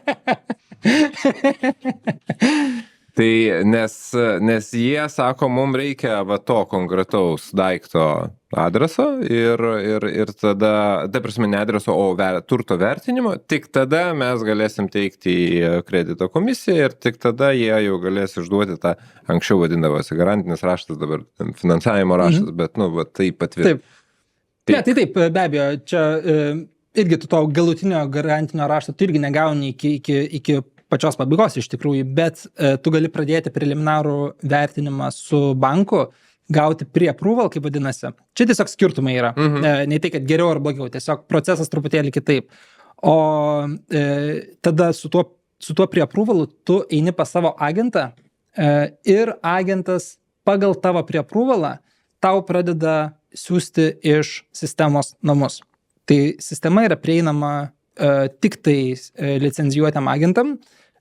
Tai nes jie sako, mums reikia to konkretaus daikto adreso ir tada, ta prasme, ne adreso, o turto vertinimo, tik tada mes galėsim teikti į kredito komisiją ir tik tada jie jau galės išduoti tą, anksčiau vadindavosi garantinis raštas, dabar finansavimo raštas, bet, tai patvirtinti. Ne, tai taip, be abejo, čia irgi tu to galutinio garantinio rašto tu irgi negauni iki pačios pabaigos iš tikrųjų, bet tu gali pradėti preliminarų vertinimą su banku, gauti pre-approval, kaip vadinasi. Čia tiesiog skirtumai yra. Ne tai, kad geriau ar blogiau, tiesiog procesas truputėlį kitaip. O tada su tuo pre-approvalu tu eini pas savo agentą ir agentas pagal tavo pre-approvalą tau pradeda siūsti iš sistemos namus. Tai sistema yra prieinama tik tai licenzijuotam agentam,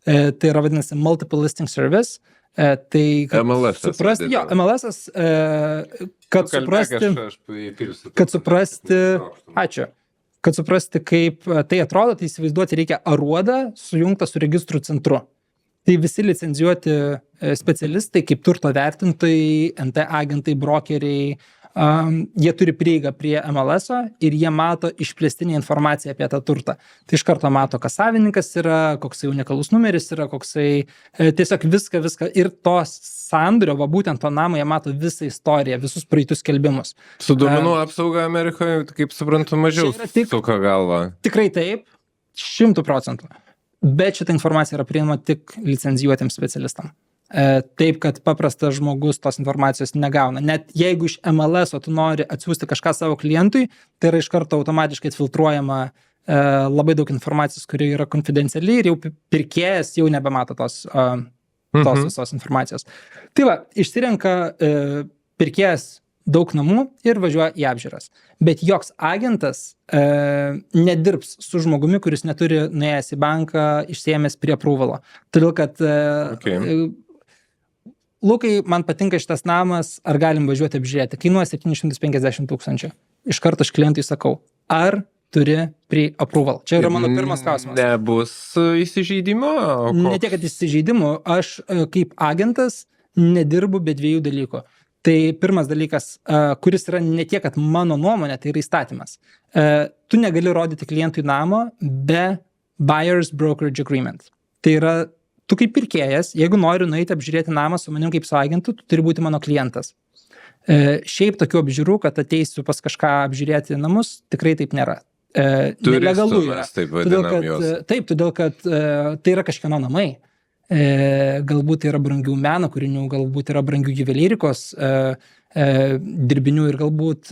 tai yra vadinasi Multiple Listing Service. Tai suprasti, MLS-as, kad suprasti, ačiū, kad suprasti, kaip tai atrodo, tai įsivaizduoti reikia aruodą sujungtą su registrų centru. Tai visi licenzijuoti specialistai, kaip turto vertintojai, NT agentai, brokeriai, jie turi prieigą prie MLS-o ir jie mato išplėstinę informaciją apie tą turtą. Tai iš karto mato, kas savininkas yra, koksai unikalus numeris yra, koksai tiesiog viską. Ir to sandorio, va būtent to namo, jie mato visą istoriją, visus praeitus skelbimus. Su duomenų apsauga Amerikoje, kaip suprantu, mažiau suka galva. Tikrai taip, 100%. Bet šitą informaciją yra prieinama tik licenzijuotiems specialistam. Taip, kad paprastas žmogus tos informacijos negauna. Net jeigu iš MLS-o tu nori atsiųsti kažką savo klientui, tai yra iš karto automatiškai atfiltruojama labai daug informacijos, kuri yra konfidenciali ir jau pirkėjas jau nebemato tos visos informacijos. Tai va, išsirenka pirkėjas daug namų ir važiuoja į apžiūras. Bet joks agentas nedirbs su žmogumi, kuris neturi nuėjęs į banką, išsiėmęs prie aprūvalo. Todėl, kad Lukai, man patinka šitas namas, ar galim važiuoti apžiūrėti? Kainuoja 750 000. Iš karto aš klientui sakau, ar turi prie approval? Čia yra mano pirmas klausimas. Nebus įsižeidimo? Ne tiek, kad įsižeidimo, aš kaip agentas nedirbu be dviejų dalykų. Tai pirmas dalykas, kuris yra ne tiek, kad mano nuomonė, tai yra įstatymas. Tu negali rodyti klientui namo be buyer's brokerage agreement. Tai yra, tu kaip pirkėjas, jeigu nori nueiti apžiūrėti namą su manim kaip su agentu, tu turi būti mano klientas. Šiaip tokių apžiūrų, kad ateisiu pas kažką apžiūrėti namus, tikrai taip nėra. Nelegalu yra. Taip vadinam jos. Taip, todėl kad tai yra kažkieno namai. Galbūt yra brangių meno kūrinių, galbūt yra brangių juvelyrikos dirbinių ir galbūt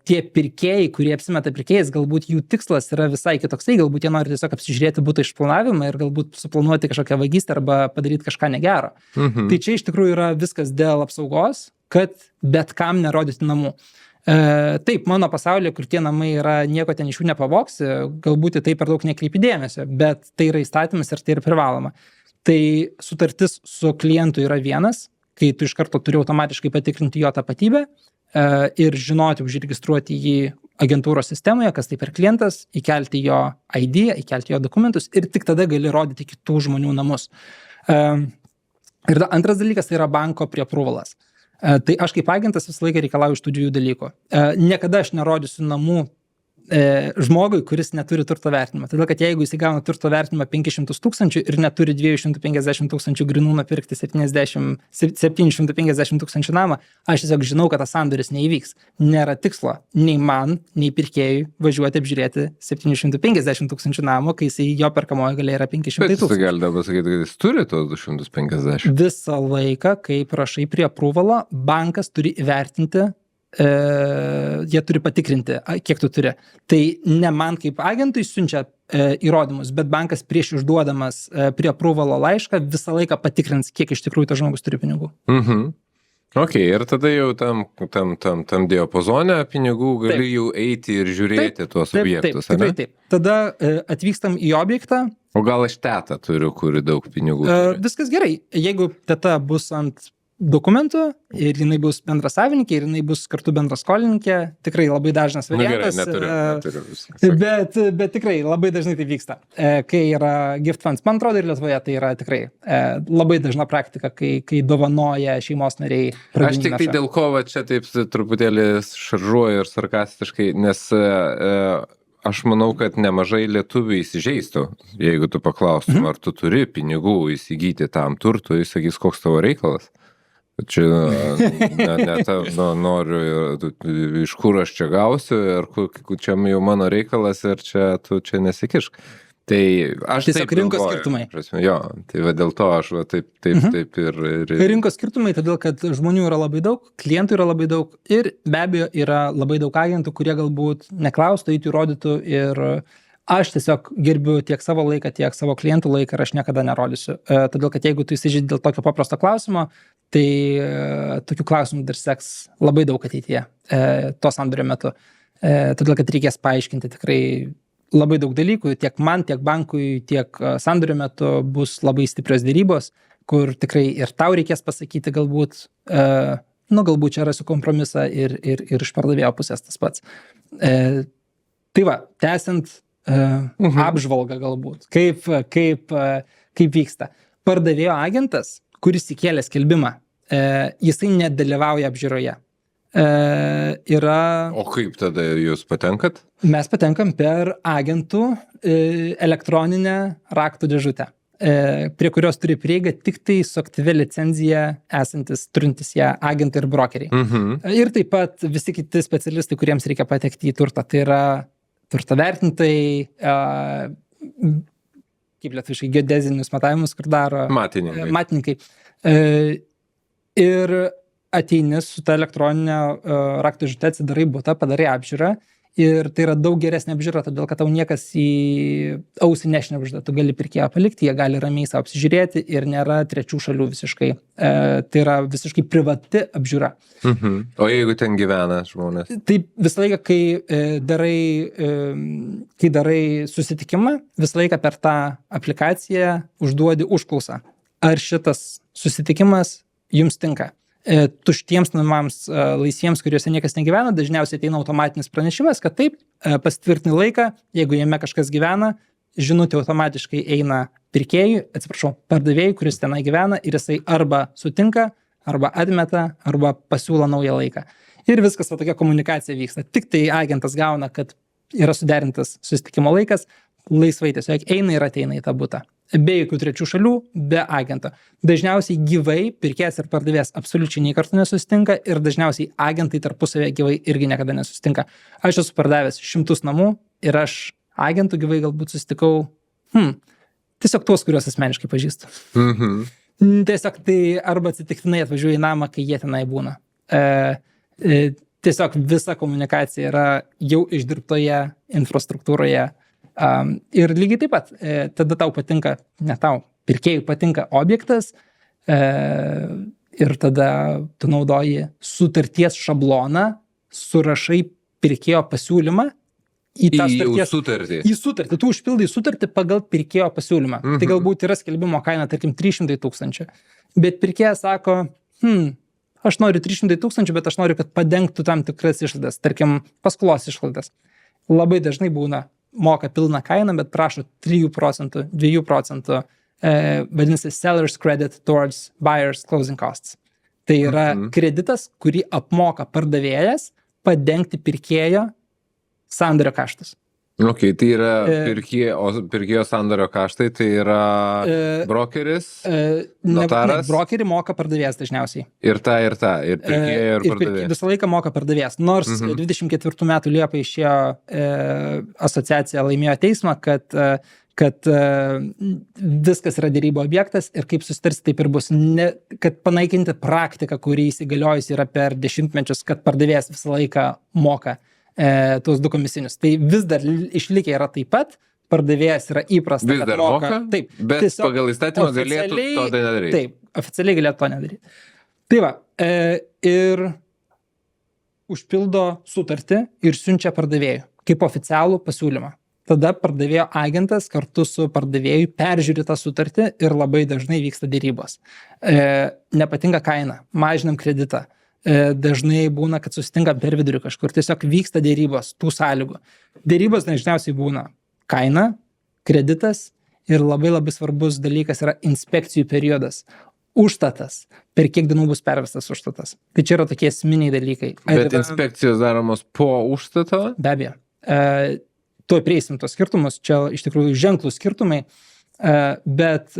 tie pirkėjai, kurie apsimeta pirkėjais, galbūt jų tikslas yra visai kitoksai, galbūt jie nori tiesiog apsižiūrėti butą išplanavimą ir galbūt suplanuoti kažkokią vagystę arba padaryti kažką negero. Tai čia iš tikrųjų yra viskas dėl apsaugos, kad bet kam nerodyti namų. Taip, mano pasaulyje, kur tie namai yra, nieko ten iš jų nepavoksi, galbūt tai per daug nekreipi dėmesio, bet tai yra įstatymas ir tai yra privaloma. Tai sutartis su klientu yra vienas, kai tu iš karto turi automatiškai patikrinti jo tapatybę ir žinoti, užregistruoti jį agentūros sistemoje, kas tai per klientas, įkelti jo ID, įkelti jo dokumentus ir tik tada gali rodyti kitų žmonių namus. Ir antras dalykas tai yra banko preapprovalas. Tai aš kaip agentas visą laiką reikalauju iš tų dviejų dalykų. Niekada aš nerodysiu namų žmogui, kuris neturi turto vertinimą. Todėl, kad jeigu jis įgauna turto vertinimą 500 000 ir neturi 250 000 grinų nupirkti 750 000 namą, aš tiesiog žinau, kad tas sandoris neįvyks. Nėra tikslo nei man, nei pirkėjui važiuoti apžiūrėti 750 000 namų, kai jis jo perkamoji galia yra 500 000. Bet jis gali pasakyti, kad jis turi tos 250. Visą laiką, kai prašai prie aprūvalo, bankas turi įvertinti, jie turi patikrinti, kiek tu turi. Tai ne man kaip agentui siunčia įrodymus, bet bankas prieš išduodamas prie aprūvalo laišką visą laiką patikrins, kiek iš tikrųjų tas žmogus turi pinigų. Ok, ir tada jau tam diapazone pinigų gali jau eiti ir žiūrėti tuos objektus, ne? Taip. Tada atvykstam į objektą. O gal aš tetą turiu, kuri daug pinigų turi? Viskas gerai. Jeigu teta bus ant dokumentų ir jinai bus bendra savininkė ir jinai bus kartu bendra skolininkė, tikrai labai dažnas variantas. Neturiu. Bet tikrai labai dažnai tai vyksta. Kai yra gift funds, man atrodo, ir Lietuvoje tai yra tikrai labai dažna praktika, kai dovanoja šeimos nariai. Aš tik tai dėl ko va čia taip truputėlį šaržuoju ir sarkastiškai, nes aš manau, kad nemažai lietuvių įsižeistų, jeigu tu paklaustum, ar tu turi pinigų įsigyti tam turtui, jis sakys, koks tavo reikalas. Čia noriu, iš kur aš čia gausiu ir čia jau mano reikalas ir tu čia nesikišk. Tai aš tiesiog rinkos skirtumai. Jo, tai va dėl to aš va taip ir... Rinkos skirtumai, todėl kad žmonių yra labai daug, klientų yra labai daug ir be abejo yra labai daug agentų, kurie galbūt neklaustų, eitų įrodytų ir aš tiesiog gerbiu tiek savo laiką, tiek savo klientų laiką ir aš niekada nerodysiu. Todėl, kad jeigu tu įsižeidi dėl tokio paprasto klausimo, tai tokių klausimų dar seks labai daug ateityje to sandorio metu. Todėl, kad reikės paaiškinti tikrai labai daug dalykų, tiek man, tiek bankui, tiek sandorio metu bus labai stiprios dėrybos, kur tikrai ir tau reikės pasakyti galbūt, galbūt čia rasiu kompromisą ir iš pardavėjo pusės tas pats. Tai va, tęsiant apžvalgą galbūt, kaip vyksta. Pardavėjo agentas, kuris įkėlė skelbimą, jisai nedalyvauja apžiūroje. O kaip tada jūs patenkat? Mes patenkam per agentų elektroninę raktų dėžutę, prie kurios turi prieigą tik tai su aktyvia licenzija turintys ją agentai ir brokeriai. Ir taip pat visi kiti specialistai, kuriems reikia patekti į turtą. Tai yra turto vertintojai, kaip lietuviškai, geodezinius matavimus, kur daro matininkai. Ir ateini su ta elektroninė raktų dėžute, atsidarai butą, padarai apžiūrą. Ir tai yra daug geresnė apžiūra, todėl kad tau niekas į ausį nešnibžda. Tu gali pirkėją palikti, jie gali ramiai savo apsižiūrėti ir nėra trečių šalių visiškai. Tai yra visiškai privati apžiūra. O jeigu ten gyvena žmonės? Tai visą laiką, kai darai susitikimą, visą laiką per tą aplikaciją užduodi užklausą. Ar šitas susitikimas jums tinka? Tuštiems namams laisviems, kuriuose niekas negyvena, dažniausiai ateina automatinis pranešimas, kad taip, pasitvirtini laiką, jeigu jame kažkas gyvena, žinutė automatiškai eina pardavėjui, kuris tenai gyvena, ir jisai arba sutinka, arba atmeta, arba pasiūlo naują laiką. Ir viskas tokia komunikacija vyksta. Tik tai agentas gauna, kad yra suderintas susitikimo laikas, laisvai tiesiog eina ir ateina į tą butą. Be jokių trečių šalių, be agento. Dažniausiai gyvai pirkėjas ir pardavėjas absoliučiai nei kartų nesusitinka ir dažniausiai agentai tarpusavėje gyvai irgi niekada nesusitinka. Aš esu pardavęs 100 namų ir aš agentų gyvai galbūt susitikau tiesiog tuos, kuriuos asmeniškai pažįstu. Tiesiog tai arba atsitiktinai atvažiuoju į namą, kai jie tenai būna. Tiesiog visa komunikacija yra jau išdirbtoje infrastruktūroje. Ir lygiai taip pat, tada tau patinka, ne tau, pirkėjui patinka objektas ir tada tu naudoji sutarties šabloną, surašai pirkėjo pasiūlymą į tą sutartį. Į sutartį. Tu užpildai sutartį pagal pirkėjo pasiūlymą. Tai galbūt yra skelbimo kaina, tarkim, 300 000. Bet pirkėjas sako, aš noriu 300 000, bet aš noriu, kad padengtų tam tikras išlaidas, tarkim, paskolos išlaidas. Labai dažnai būna moka pilną kainą, bet prašo 3%, 2%, vadinasi seller's credit towards buyer's closing costs. Tai yra kreditas, kurį apmoka pardavėjas padengti pirkėjo sandorio kaštus. Ok, tai yra pirkėjo sandorio kaštai, tai yra brokeris, notaras? Brokerį moka pardavėjas dažniausiai. Ir pirkėjo ir pardavėjas. Visą laiką moka pardavėjas. Nors 24 metų Liepą išėjo asociacija laimėjo teismą, kad viskas yra derybų objektas ir kaip susitarsi, taip ir bus. Kad panaikinti praktiką, kuri įsigaliojus yra per dešimtmečius, kad pardavėjas visą laiką moka tuos du komisinius. Tai vis dar išlikę yra taip pat, pardavėjas yra įprasta, vis dar moka, taip, bet tiesiog, pagal įstatymą galėtų to nedaryti. Taip, oficialiai galėtų to nedaryti. Tai va, ir užpildo sutartį ir siunčia pardavėjui kaip oficialų pasiūlymą. Tada pardavėjo agentas kartu su pardavėjui peržiūri tą sutartį ir labai dažnai vyksta dėrybos. Nepatinka kaina, mažinam kreditą. Dažnai būna, kad susitinkam per vidurį kažkur. Tiesiog vyksta dėrybos tų sąlygų. Dėrybos dažniausiai būna kaina, kreditas ir labai svarbus dalykas yra inspekcijų periodas. Užstatas. Per kiek dienų bus pervestas užstatas. Tai čia yra tokie esminiai dalykai. Bet inspekcijos daromos po užstato? Be abejo. Tuoj prieisim tos skirtumus. Čia iš tikrųjų ženklų skirtumai. Bet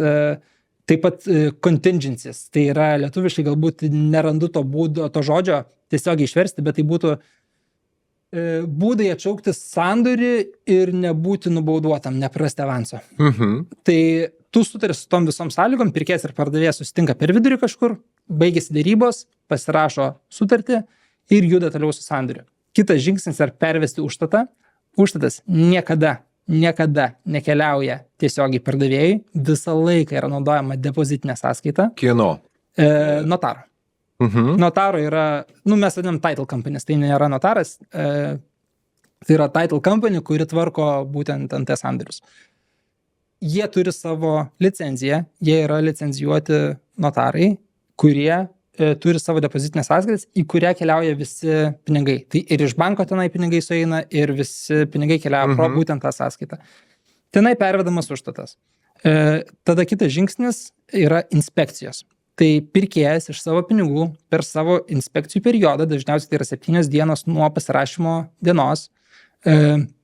taip pat contingencies, tai yra lietuviškai galbūt nerandu to būdo, to žodžio tiesiogiai išversti, bet tai būtų būdai atšaukti sandorį ir nebūti nubauduotam, neprarasti avanso. Tai tu sutari su tom visom sąlygom, pirkėjas ir pardavėjas susitinka per vidurį kažkur, baigėsi dėrybos, pasirašo sutartį ir juda toliau su sandoriu. Kitas žingsnis yra pervesti užstatą. Užstatas niekada nekeliauja tiesiogiai pardavėjui, visą laiką yra naudojama depozitinė sąskaita. Kieno? Notaro. Notaro yra, mes vadinam title companies, tai nėra notaras, tai yra title company, kuri tvarko būtent ant sandorius. Jie turi savo licenciją, jie yra licencijuoti notarai, kurie turi savo depozitinės sąskaitas, į kurią keliauja visi pinigai. Tai ir iš banko tenai pinigai sueina, ir visi pinigai keliauja pro būtent tą sąskaitą. Tenai pervedamas užstatas. Tada kitas žingsnis yra inspekcijos. Tai pirkėjas iš savo pinigų per savo inspekcijų periodą, dažniausiai tai yra 7 dienos nuo pasirašymo dienos,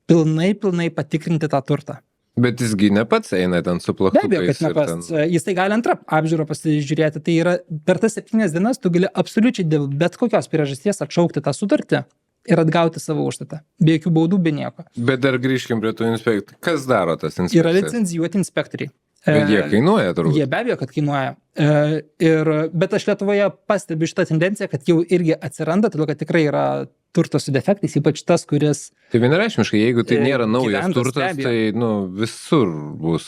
pilnai patikrinti tą turtą. Bet jisgi ne pats eina ten su Be plaktukais. abejo, kad ne pats. Jis tai gali antrą apžiūrą pasižiūrėti. Tai yra per tas 7 dienas tu gali absoliučiai dėl bet kokios priežasties atšaukti tą sutartį ir atgauti savo užstatą. Be jokių baudų, be nieko. Bet dar grįžkim prie tų inspektorių. Kas daro tas inspekcijas? Yra licencijuoti inspektoriai. Bet jie kainuoja turbūt. Jie be abejo, kad kainuoja. Bet aš Lietuvoje pastebiu šitą tendenciją, kad jau irgi atsiranda, todėl kad tikrai yra turto su defektais, ypač tas, kuris... Tai vienareišmiškai, jeigu tai nėra naujas gyventas, turtas, tai visur bus,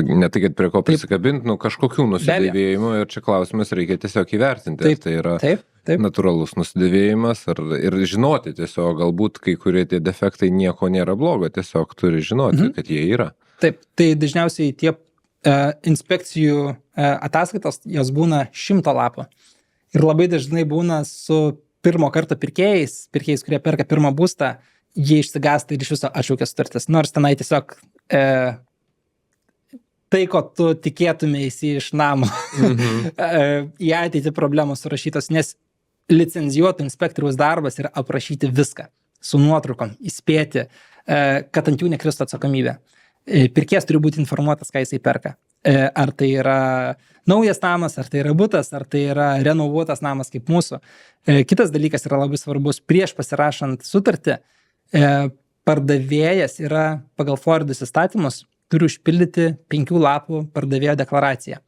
ne tai, kad prie ko prisikabinti, kažkokių nusidėvėjimų ir čia klausimas reikia tiesiog įvertinti. Taip, tai yra taip. Natūralus nusidėvėjimas ir žinoti tiesiog, galbūt kai kurie tie defektai nieko nėra blogo, tiesiog turi žinoti, kad jie yra. Taip, tai dažniausiai tie inspekcijų ataskaitos, jos būna 100 lapų. Ir labai dažnai būna su pirmo karto pirkėjais, kurie perka pirmą būstą, jie išsigąsta ir iš viso atšaukia sutartis. Nors tenai tiesiog tai, ko tu tikėtumėsi iš namo, į ateitį problemos surašytos, nes licencijuotų inspektoriaus darbas yra aprašyti viską, su nuotraukom, įspėti, kad ant jų nekristų atsakomybė. Pirkėjas turi būti informuotas, ką jisai perka. Ar tai yra naujas namas, ar tai yra butas, ar tai yra renovuotas namas kaip mūsų. Kitas dalykas yra labai svarbus. Prieš pasirašant sutartį, pardavėjas yra pagal Floridos įstatymus turi užpildyti 5 lapų pardavėjo deklaraciją.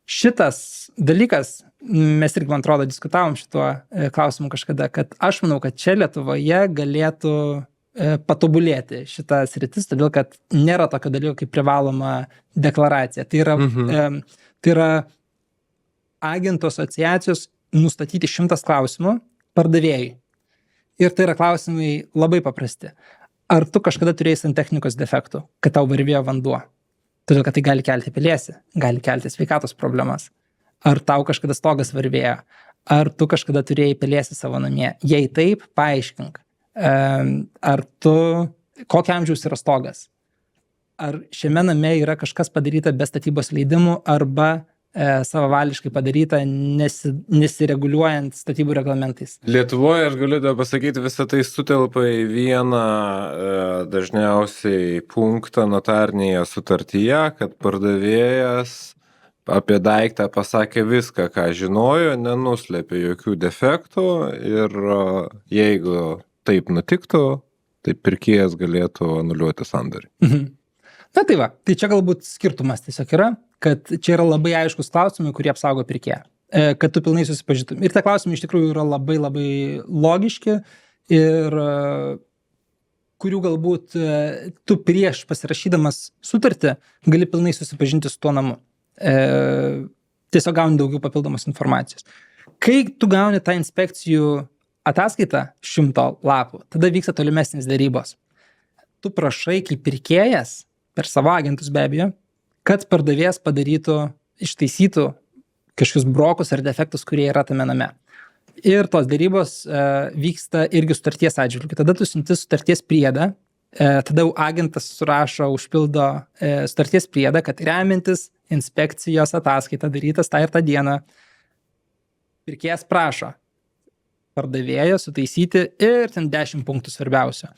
Šitas dalykas, mes irgi, man atrodo, diskutavom šituo klausimu kažkada, kad aš manau, kad čia Lietuvoje galėtų patobulėti šitą sritis, todėl kad nėra tokio dalyko kaip privaloma deklaracija. Tai yra agentų asociacijos nustatyti 100 klausimų pardavėjui. Ir tai yra klausimai labai paprasti. Ar tu kažkada turėjai santechnikos defektų, kad tau varvėjo vanduo? Todėl, kad tai gali kelti pelėsį, gali kelti sveikatos problemas. Ar tau kažkada stogas varvėjo? Ar tu kažkada turėjai pelėsį savo namie? Jei taip, paaiškink. Kokio amžiaus yra stogas? Ar šiame name yra kažkas padaryta be statybos leidimų arba savavališkai padaryta nesireguliuojant statybų reglamentais? Lietuvoje, aš galiu da pasakyti, visą tai sutelpa į vieną dažniausiai punktą notarinėje sutartyje, kad pardavėjas apie daiktą pasakė viską, ką žinojo, nenuslėpė jokių defektų ir jeigu taip nutiktų, tai pirkėjas galėtų anuliuoti sandorį. Na tai va, tai čia galbūt skirtumas tiesiog yra, kad čia yra labai aiškus klausimai, kurie apsaugo pirkėją, kad tu pilnai susipažintum. Ir tie klausimai iš tikrųjų yra labai logiški ir kurių galbūt tu prieš pasirašydamas sutartį gali pilnai susipažinti su tuo namu. Tiesiog gauni daugiau papildomos informacijos. Kai tu gauni tą inspekcijų ataskaitą 100 lapų, tada vyksta tolimesnės darybos. Tu prašai kaip pirkėjas, per savo agentus be abejo, kad pardavėjas padarytų, ištaisytų kažkokius brokus ar defektus, kurie yra tame name. Ir tos darybos vyksta irgi sutarties atžvilgiu. Tada tu siunti sutarties priedą, tada jau agentas surašo, užpildo sutarties priedą, kad remiantis inspekcijos ataskaita darytas tą ir tą dieną, pirkėjas prašo pardavėjo sutaisyti ir ten 10 punktų svarbiausių.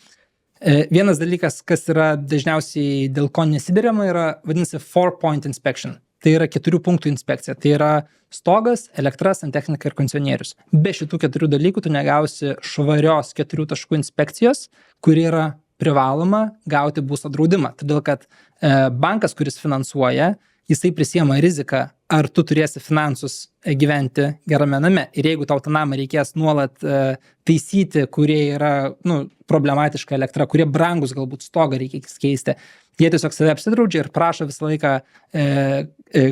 Vienas dalykas, kas yra dažniausiai dėl ko nesideriama, yra vadinasi 4-point inspection. Tai yra 4 punktų inspekcija. Tai yra stogas, elektra, santechnika ir kondicionierius. Be šitų 4 dalykų tu negausi švarios 4 taškų inspekcijos, kuri yra privaloma gauti būsto draudimą. Todėl, kad bankas, kuris finansuoja, jisai prisiema riziką, ar tu turėsi finansus gyventi gerame name. Ir jeigu tau tą namą reikės nuolat taisyti, kurie yra problematiška elektra, kurie brangus galbūt stogą reikia keisti, jie tiesiog save apsidraudžia ir prašo visą laiką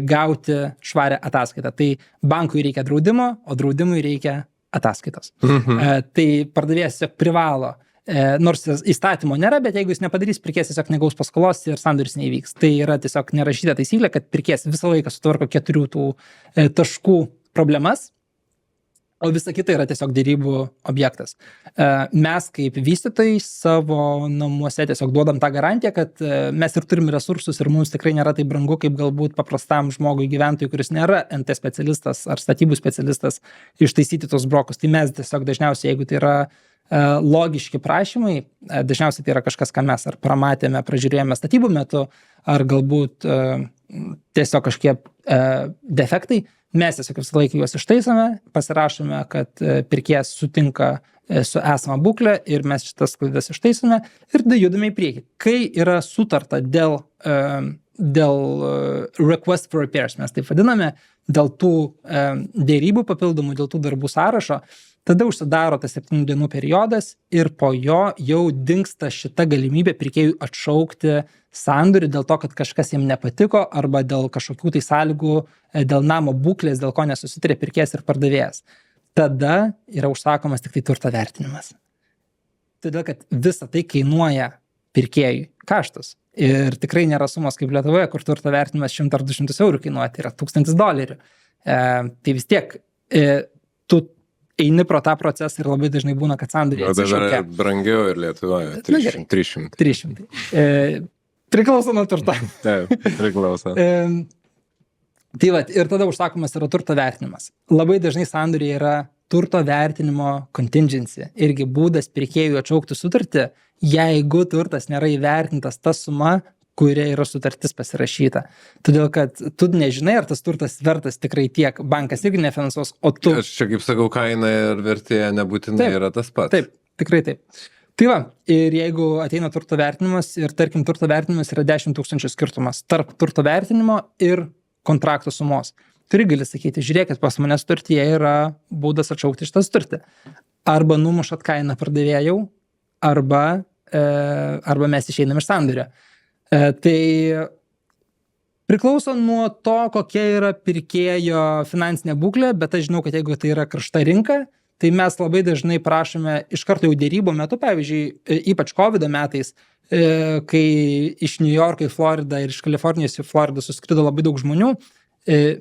gauti švarę ataskaitą. Tai bankui reikia draudimo, o draudimui reikia ataskaitos. Tai pardavėjas tiesiog privalo, nors įstatymo nėra, bet jeigu jis nepadarys, pirkėjas tiesiog negaus paskolos ir sandoris neįvyks. Tai yra tiesiog nerašyta taisyklė, kad pirkėjas visą laiką sutvarko 4 tų taškų problemas, o visa kita yra tiesiog dėrybų objektas. Mes kaip vystytojai savo namuose tiesiog duodam tą garantiją, kad mes ir turim resursus ir mums tikrai nėra taip brangu, kaip galbūt paprastam žmogui gyventojui, kuris nėra NT specialistas ar statybų specialistas, ištaisyti tos brokus. Tai mes tiesiog dažniausiai, jeigu tai yra logiški prašymai, dažniausiai tai yra kažkas, ką mes ar pramatėme, pražiūrėjome statybų metu, ar galbūt tiesiog kažkiek defektai, mes tiesiog visą laiką juos ištaisome, pasirašome, kad pirkėjas sutinka su esama būklė ir mes šitas klaidas ištaisome ir tada judame į priekį. Kai yra sutarta dėl request for repairs, mes taip vadiname, dėl tų dėrybų papildomų, dėl tų darbų sąrašo, tada užsidaro tas 7 dienų periodas ir po jo jau dingsta šita galimybė pirkėjui atšaukti sandorį dėl to, kad kažkas jam nepatiko arba dėl kažkokių tai sąlygų, dėl namo būklės, dėl ko nesusitarė pirkėjas ir pardavėjas. Tada yra užsakomas tik tai turto vertinimas. Todėl, kad visa tai kainuoja pirkėjui kaštus. Ir tikrai nėra sumos kaip Lietuvoje, kur turto vertinimas 100 ar 200 eurų kainuoja, tai yra $1000. Tai vis tiek tu eini pro tą procesą ir labai dažnai būna, kad sandoriai atsišaukia. Brangiau ir Lietuvoje, 300. 300. Priklauso nuo turto. Taip, priklauso. Tai va, ir tada užsakomas yra turto vertinimas. Labai dažnai sandoriai yra turto vertinimo contingency. Irgi būdas pirkėjui atšaukti sutartį, jeigu turtas nėra įvertintas ta suma, kuria yra sutartis pasirašyta. Todėl, kad tu nežinai, ar tas turtas vertas tikrai tiek, bankas irgi nefinansuos, o tu... Aš čia kaip sakau, kaina ir vertė nebūtinai yra tas pats. Taip, tikrai taip. Tai va, ir jeigu ateina turto vertinimas ir tarkim turto vertinimas yra 10 000 skirtumas tarp turto vertinimo ir kontrakto sumos. Turi gali sakyti, žiūrėkit, pas mane sutartyje yra būdas atšaukti šitą sutartį. Arba numušat kainą pardavėjau, arba mes išeinam iš sandorio. Tai priklauso nuo to, kokia yra pirkėjo finansinė būklė, bet aš žinau, kad jeigu tai yra karšta rinka, tai mes labai dažnai prašome iš karto jau dėrybų metu, pavyzdžiui, ypač COVID metais, kai iš New Yorko į Floridą ir iš Kalifornijos į Floridą suskrido labai daug žmonių,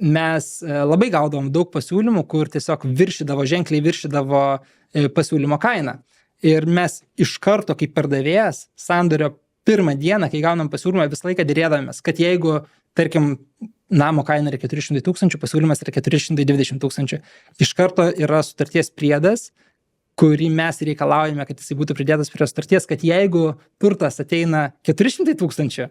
mes labai gaudavom daug pasiūlymų, kur tiesiog ženkliai viršydavo pasiūlymo kainą. Ir mes iš karto, kaip pardavėjas, sandorio pirmą dieną, kai gaunam pasiūlymą, visą laiką dėrėdavomės, kad jeigu, tarkim, namo kaina yra 400 000, pasiūlymas yra 420 000, iš karto yra sutarties priedas, kurį mes reikalaujame, kad jisai būtų pridėtas prie sutarties, kad jeigu turtas ateina 400 000,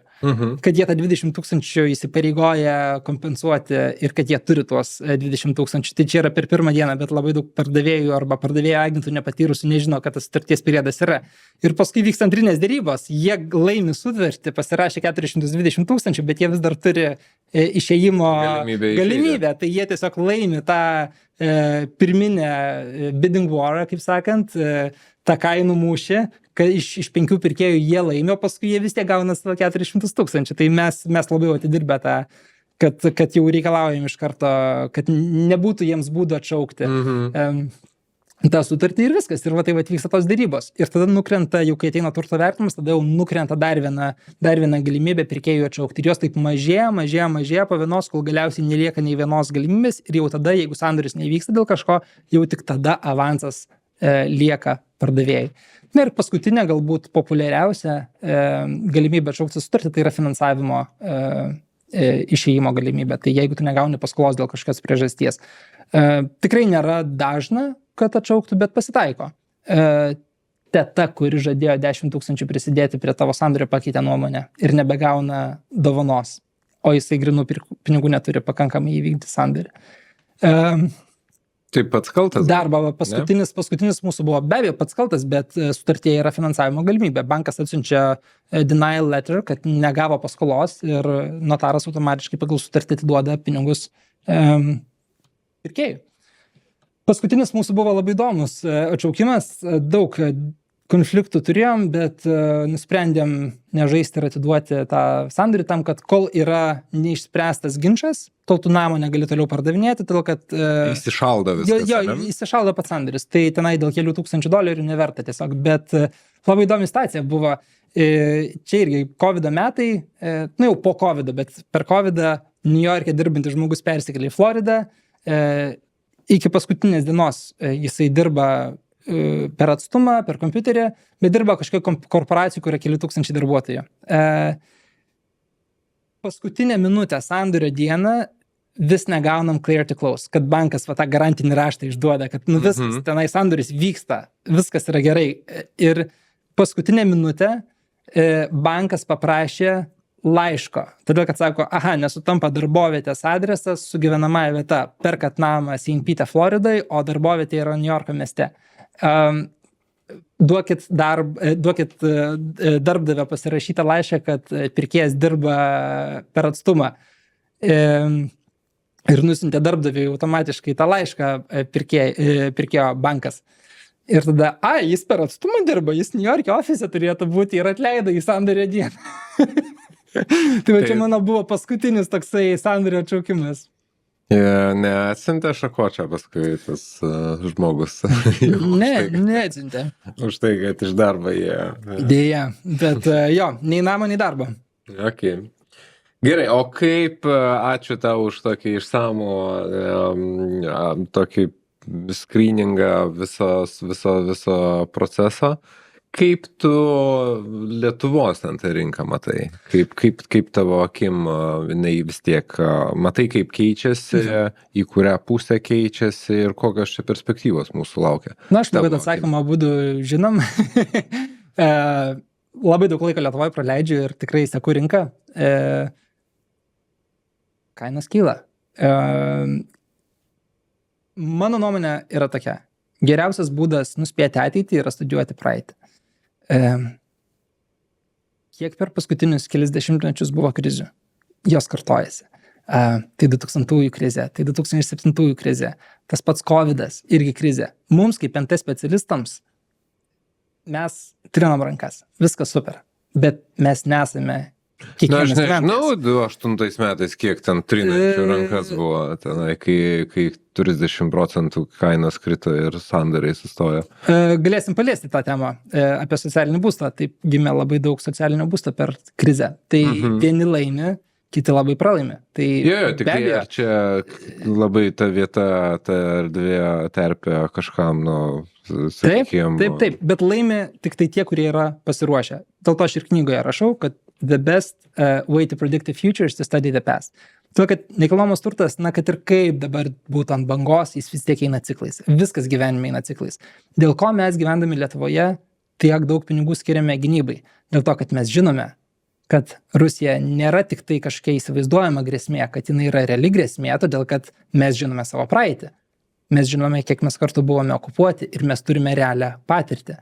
kad jie tą 20 000 įsipareigoja kompensuoti ir kad jie turi tuos 20 000. Tai čia yra per pirmą dieną, bet labai daug pardavėjų arba pardavėjų agentų nepatyrusių nežino, kad tas sutarties priedas yra. Ir paskui vyks antrinės dėrybos, jie laimi sutartį, pasirašė 420 000, bet jie vis dar turi išėjimo galimybę. Tai jie tiesiog laimi tą pirminę bidding war, kaip sakant, tą kainų mūšį, kad iš 5 pirkėjų jie laimi, o paskui jie vis tiek gauna savo 400 000. Tai mes labai atidirbę tą, kad jau reikalaujam iš karto, kad nebūtų jiems būdų atšaukti tą sutartį ir viskas. Ir va tai vyksta tos dėrybos. Ir tada nukrenta, jau kai ateina turto vertinimas, tada jau nukrenta dar viena galimybė pirkėjų atšaukti. Ir jos taip mažėja po vienos, kol galiausiai nelieka nei vienos galimybės. Ir jau tada, jeigu sandoris nevyksta dėl kažko, jau tik tada avansas lieka pardavėjai. Na ir paskutinė, galbūt populiariausia galimybė atšaukti sutartį, tai yra finansavimo išėjimo galimybė. Tai jeigu tu negauni paskolos dėl kažkokios priežasties. Tikrai nėra dažna, kad atšauktų, bet pasitaiko. Teta, kuri žadėjo 10 000 prisidėti prie tavo sandorio, pakeitė nuomonę ir nebegauna dovanos, o jisai grynų pinigų neturi pakankamai įvykdyti sandorį. Tai pats kaltas? Darba paskutinis mūsų buvo be abejo pats kaltas, bet sutartyje yra finansavimo galimybė. Bankas atsiunčia denial letter, kad negavo paskolos ir notaras automatiškai pagal sutartį atiduoda pinigus pirkėjui. Paskutinis mūsų buvo labai įdomus atšaukimas, daug konfliktų turėjom, bet nusprendėm nežaisti ir atiduoti tą sandorį tam, kad kol yra neišspręstas ginčas, tol tu namo negali toliau pardavinėti, todėl kad... Įsišaldo viskas. Jo, įsišaldo pats sandoris, tai tenai dėl kelių $1000 neverta tiesiog, bet labai įdomi situacija buvo. Čia irgi COVID metai, jau po COVID, bet per COVID New York'e dirbantis žmogus persikėlė į Floridą, iki paskutinės dienos jisai dirba per atstumą, per kompiuterį, bet dirba kažkokia korporacijų, kur yra keli tūkstančiai darbuotojų. Paskutinę minutę sandorio dieną vis negaunam clear to close, kad bankas tą garantinį raštą išduoda, kad viskas, tenai sandoris vyksta, viskas yra gerai. Ir paskutinę minutę bankas paprašė laiško, todėl kad sako, nesutampa darbovietės adresas su gyvenamąja vieta, perkat namą St. Pete, Floridai, o darbovietė yra New Yorko mieste. Duokit darbdavę pasirašytą laišką, kad pirkėjas dirba per atstumą. Ir nusintė darbdaviui automatiškai tą laišką pirkėjo bankas. Ir tada, jis per atstumą dirba, jis New York'e ofise turėtų būti ir atleido į sandorio dieną. Tai va čia mano buvo paskutinis toksai sandorio atšaukimas. Neatsintė šakočio paskui tas žmogus. Neatsintė. Už tai, kad iš darbo jie. Dėja, bet nei namo, nei darbo. Okay. Gerai, o kaip, ačiū tau už tokį išsamų, tokį screeningą viso proceso. Kaip tu Lietuvos ant rinką matai? Kaip tavo akim, jinai vis tiek, matai kaip keičiasi, į kurią pusę keičiasi ir kokios čia perspektyvos mūsų laukia? Aš manau, kad atsakymą būdų žinom. Labai daug laiko Lietuvoje praleidžiu ir tikrai seku rinką. Kainos kyla. Mano nuomonė yra tokia. Geriausias būdas nuspėti ateitį yra studijuoti praeitį. Kiek per paskutinius kelis dešimtmečius buvo krizių? Jos kartojasi. Tai 2000-ųjų krizė, tai 2007-ųjų krizė, tas pats COVID'as, irgi krizė. Mums kaip NT specialistams mes trinam rankas, viskas super, bet mes nesame kiekvienas gyventojas. Aš nežinau, 2008 metais kiek ten trinančių rankas buvo, tenai, kai 30% kainos krito ir sandoriai sustojo. Galėsim paliesti tą temą apie socialinį būstą. Taip gimė labai daug socialinio būsto per krizę. Tai vieni laimi, kiti labai pralaimi. Tai tikrai ar čia labai ta vieta, ta erdvė terpė kažkam, sakykime. Taip, bet laimi tik tai tie, kurie yra pasiruošę. Dėl to aš ir knygoje rašau, kad the best way to predict the future is to study the past. Tuo, kad nekilnojamas turtas, kad ir kaip dabar būtų ant bangos, jis vis tiek eina ciklais. Viskas gyvenime eina ciklais. Dėl ko mes gyvendami Lietuvoje tiek daug pinigų skiriame gynybai? Dėl to, kad mes žinome, kad Rusija nėra tik tai kažkokia įsivaizduojama grėsmė, kad jinai yra reali grėsmė, todėl kad mes žinome savo praeitį. Mes žinome, kiek mes kartų buvome okupuoti ir mes turime realią patirtį.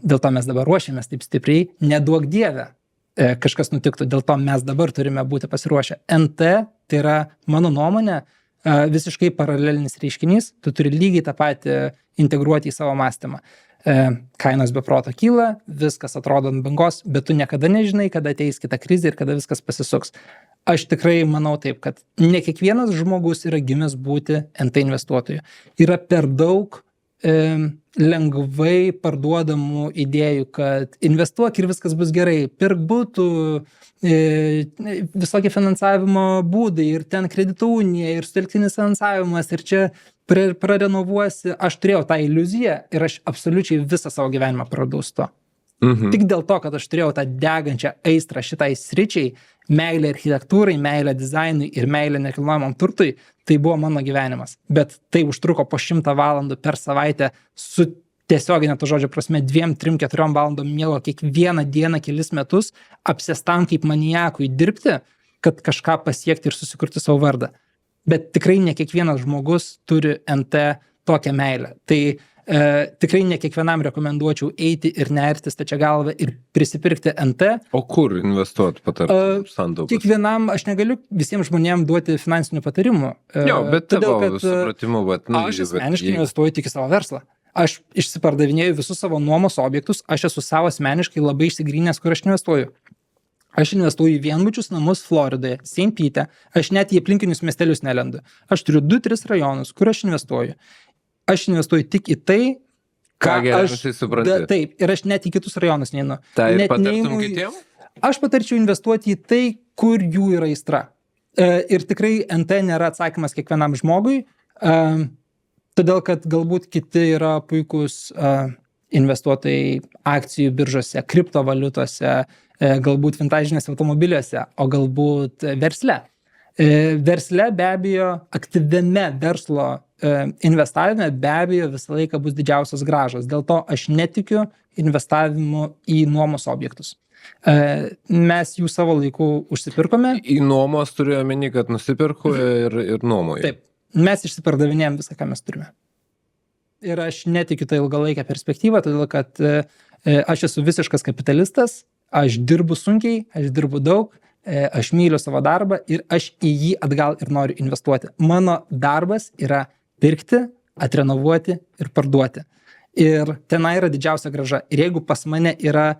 Dėl to mes dabar ruošiamės taip stipriai, neduok Dieve. Kažkas nutiktų, dėl to mes dabar turime būti pasiruošę. NT, tai yra mano nuomonė, visiškai paralelinis reiškinys, tu turi lygiai tą patį integruoti į savo mąstymą. Kainos be proto kyla, viskas atrodo ant bangos, bet tu niekada nežinai, kada ateis kita krizė ir kada viskas pasisuks. Aš tikrai manau taip, kad ne kiekvienas žmogus yra gimęs būti NT investuotoju. Yra per daug lengvai parduodamų idėjų, kad investuok ir viskas bus gerai, pirk butų, visokie finansavimo būdai ir ten kreditų unija ir sutelktinis finansavimas ir čia prarenovuosi. Aš turėjau tą iliuziją ir aš absoliučiai visą savo gyvenimą praradau su to. Tik dėl to, kad aš turėjau tą degančią aistrą šitai sričiai, meilę architektūrai, meilę dizainui ir meilę nekilnojamam turtui, tai buvo mano gyvenimas. Bet tai užtruko po 100 valandų per savaitę su tiesioginė to žodžio prasme 2, 3, 4 valandom miego kiekvieną dieną kelis metus apsėstam kaip maniakui dirbti, kad kažką pasiekti ir susikurti savo vardą. Bet tikrai ne kiekvienas žmogus turi NT tokią meilę. Tai tikrai ne kiekvienam rekomenduočiau eiti ir nerti stačia galvą ir prisipirkti NT. O kur investuoti patartum santaupas? Kiekvienam, aš negaliu visiems žmonėms duoti finansinių patarimų. Bet tavo supratimu, aš asmeniškai investuoju tik į savo verslą. Aš išsipardavinėju visus savo nuomos objektus, aš esu savo asmeniškai labai išsigrynęs, kur aš investuoju. Aš investuoju į vienbučius namus Floridoje, St. Pete, aš net į aplinkinius miestelius nelendu. Aš turiu 2-3 rajonus, kur aš investuoju. Aš investuoju tik į tai, ką geriausiai supranti. Taip, ir aš net į kitus rajonus neinu. Tai patartum kitiem? Aš patarčiau investuoti į tai, kur jų yra aistra. Ir tikrai NT nėra atsakymas kiekvienam žmogui. Todėl, kad galbūt kiti yra puikūs investuotojai akcijų biržose, kriptovaliutose, galbūt vintažinėse automobiliuose, o galbūt versle. Versle be abejo, aktyviame verslo investavime be abejo visą laiką bus didžiausios grąžos. Dėl to aš netikiu investavimu į nuomos objektus. Mes jų savo laiku užsipirkome. Į nuomos turiu omeny, kad nusipirku ir nuomoju. Taip, mes išsipardavinėjom visą, ką mes turime. Ir aš netikiu tą ilgalaikę perspektyvą, todėl kad aš esu visiškas kapitalistas, aš dirbu sunkiai, aš dirbu daug, aš myliu savo darbą ir aš į jį atgal ir noriu investuoti. Mano darbas yra pirkti, atrenovuoti ir parduoti. Ir tenai yra didžiausia grąža. Ir jeigu pas mane yra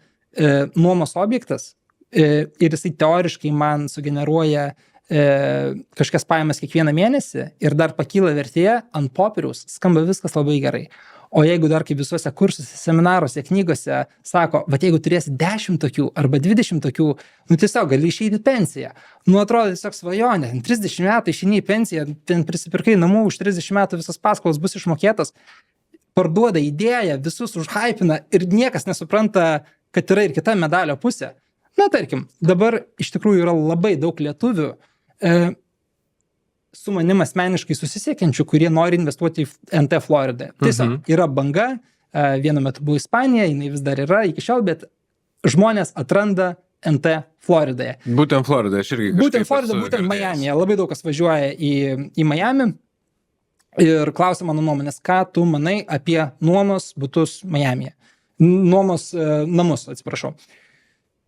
nuomos objektas ir jisai teoriškai man sugeneruoja kažkas pajamas kiekvieną mėnesį ir dar pakyla vertėje, ant popieriaus skamba viskas labai gerai. O jeigu dar kaip visuose kursuose, seminaruose, knygose sako, va jeigu turėsi 10 tokių arba 20 tokių, nu tiesiog gali išeiti į pensiją. Nu atrodo tiesiog svajonė, 30 metų išeini į pensiją, ten prisipirkai namų, už 30 metų visas paskolos bus išmokėtos, parduoda idėją, visus užhypina ir niekas nesupranta, kad yra ir kita medalio pusė. Na tarkim, dabar iš tikrųjų yra labai daug lietuvių, su manim asmeniškai susisiekiančių, kurie nori investuoti į NT Floridą. Tiesiog yra banga, vienu metu buvo Ispanija, jinai vis dar yra iki šiol, bet žmonės atranda NT Floridoje. Būtent Florida, aš irgi kažkaip Būtent Florida, būtent Miamyje. Labai daug kas važiuoja į Miami ir klausia mano nuomonės, ką tu manai apie nuomos butus Miamyje. Nuomos namus, atsiprašau.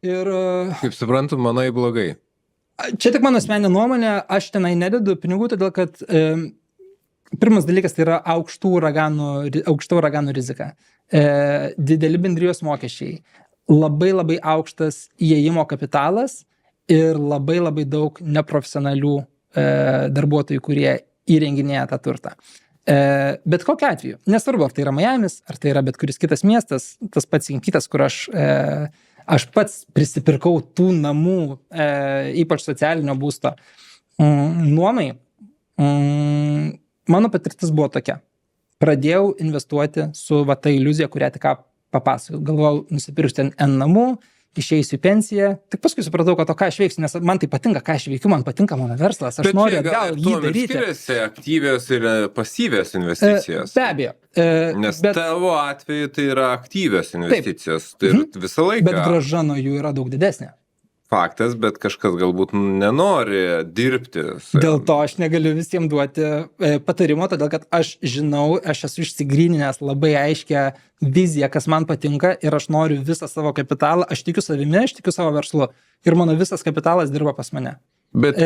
Ir kaip suprantu, manai blogai. Čia tik mano asmeninė nuomonė, aš tenai nededu pinigų, todėl kad pirmas dalykas tai yra aukštų uraganų rizika. Dideli bendrijos mokesčiai, labai aukštas įėjimo kapitalas ir labai daug neprofesionalių darbuotojų, kurie įrenginėja tą turtą. Bet kokiu atveju, nesvarbu, ar tai yra Miamis, ar tai yra bet kuris kitas miestas, tas pats Inkitas, kur aš pats prisipirkau tų namų, ypač socialinio būsto nuomai. Mano patirtis buvo tokia. Pradėjau investuoti su va ta iliuzija, kurią tik ką papasakojau. Galvojau, nusipirksiu ten N namų, išeisiu į pensiją. Tik paskui supratau, kad ką aš veiksiu, nes man tai patinka, ką aš veikiu, man patinka mano verslas. Aš noriu atgal jį daryti. Skiriasi aktyvios ir pasyvios investicijos. Be abejo. Nes tavo atveju tai yra aktyvios investicijos. Tai visą laiką. Bet grąža nuo jų yra daug didesnė. Faktas, bet kažkas galbūt nenori dirbti. Dėl to aš negaliu visiems duoti patarimo, todėl kad aš žinau, aš esu išsigryninęs labai aiškę viziją, kas man patinka ir aš noriu visą savo kapitalą, aš tikiu savimi, aš tikiu savo verslu ir mano visas kapitalas dirba pas mane. Bet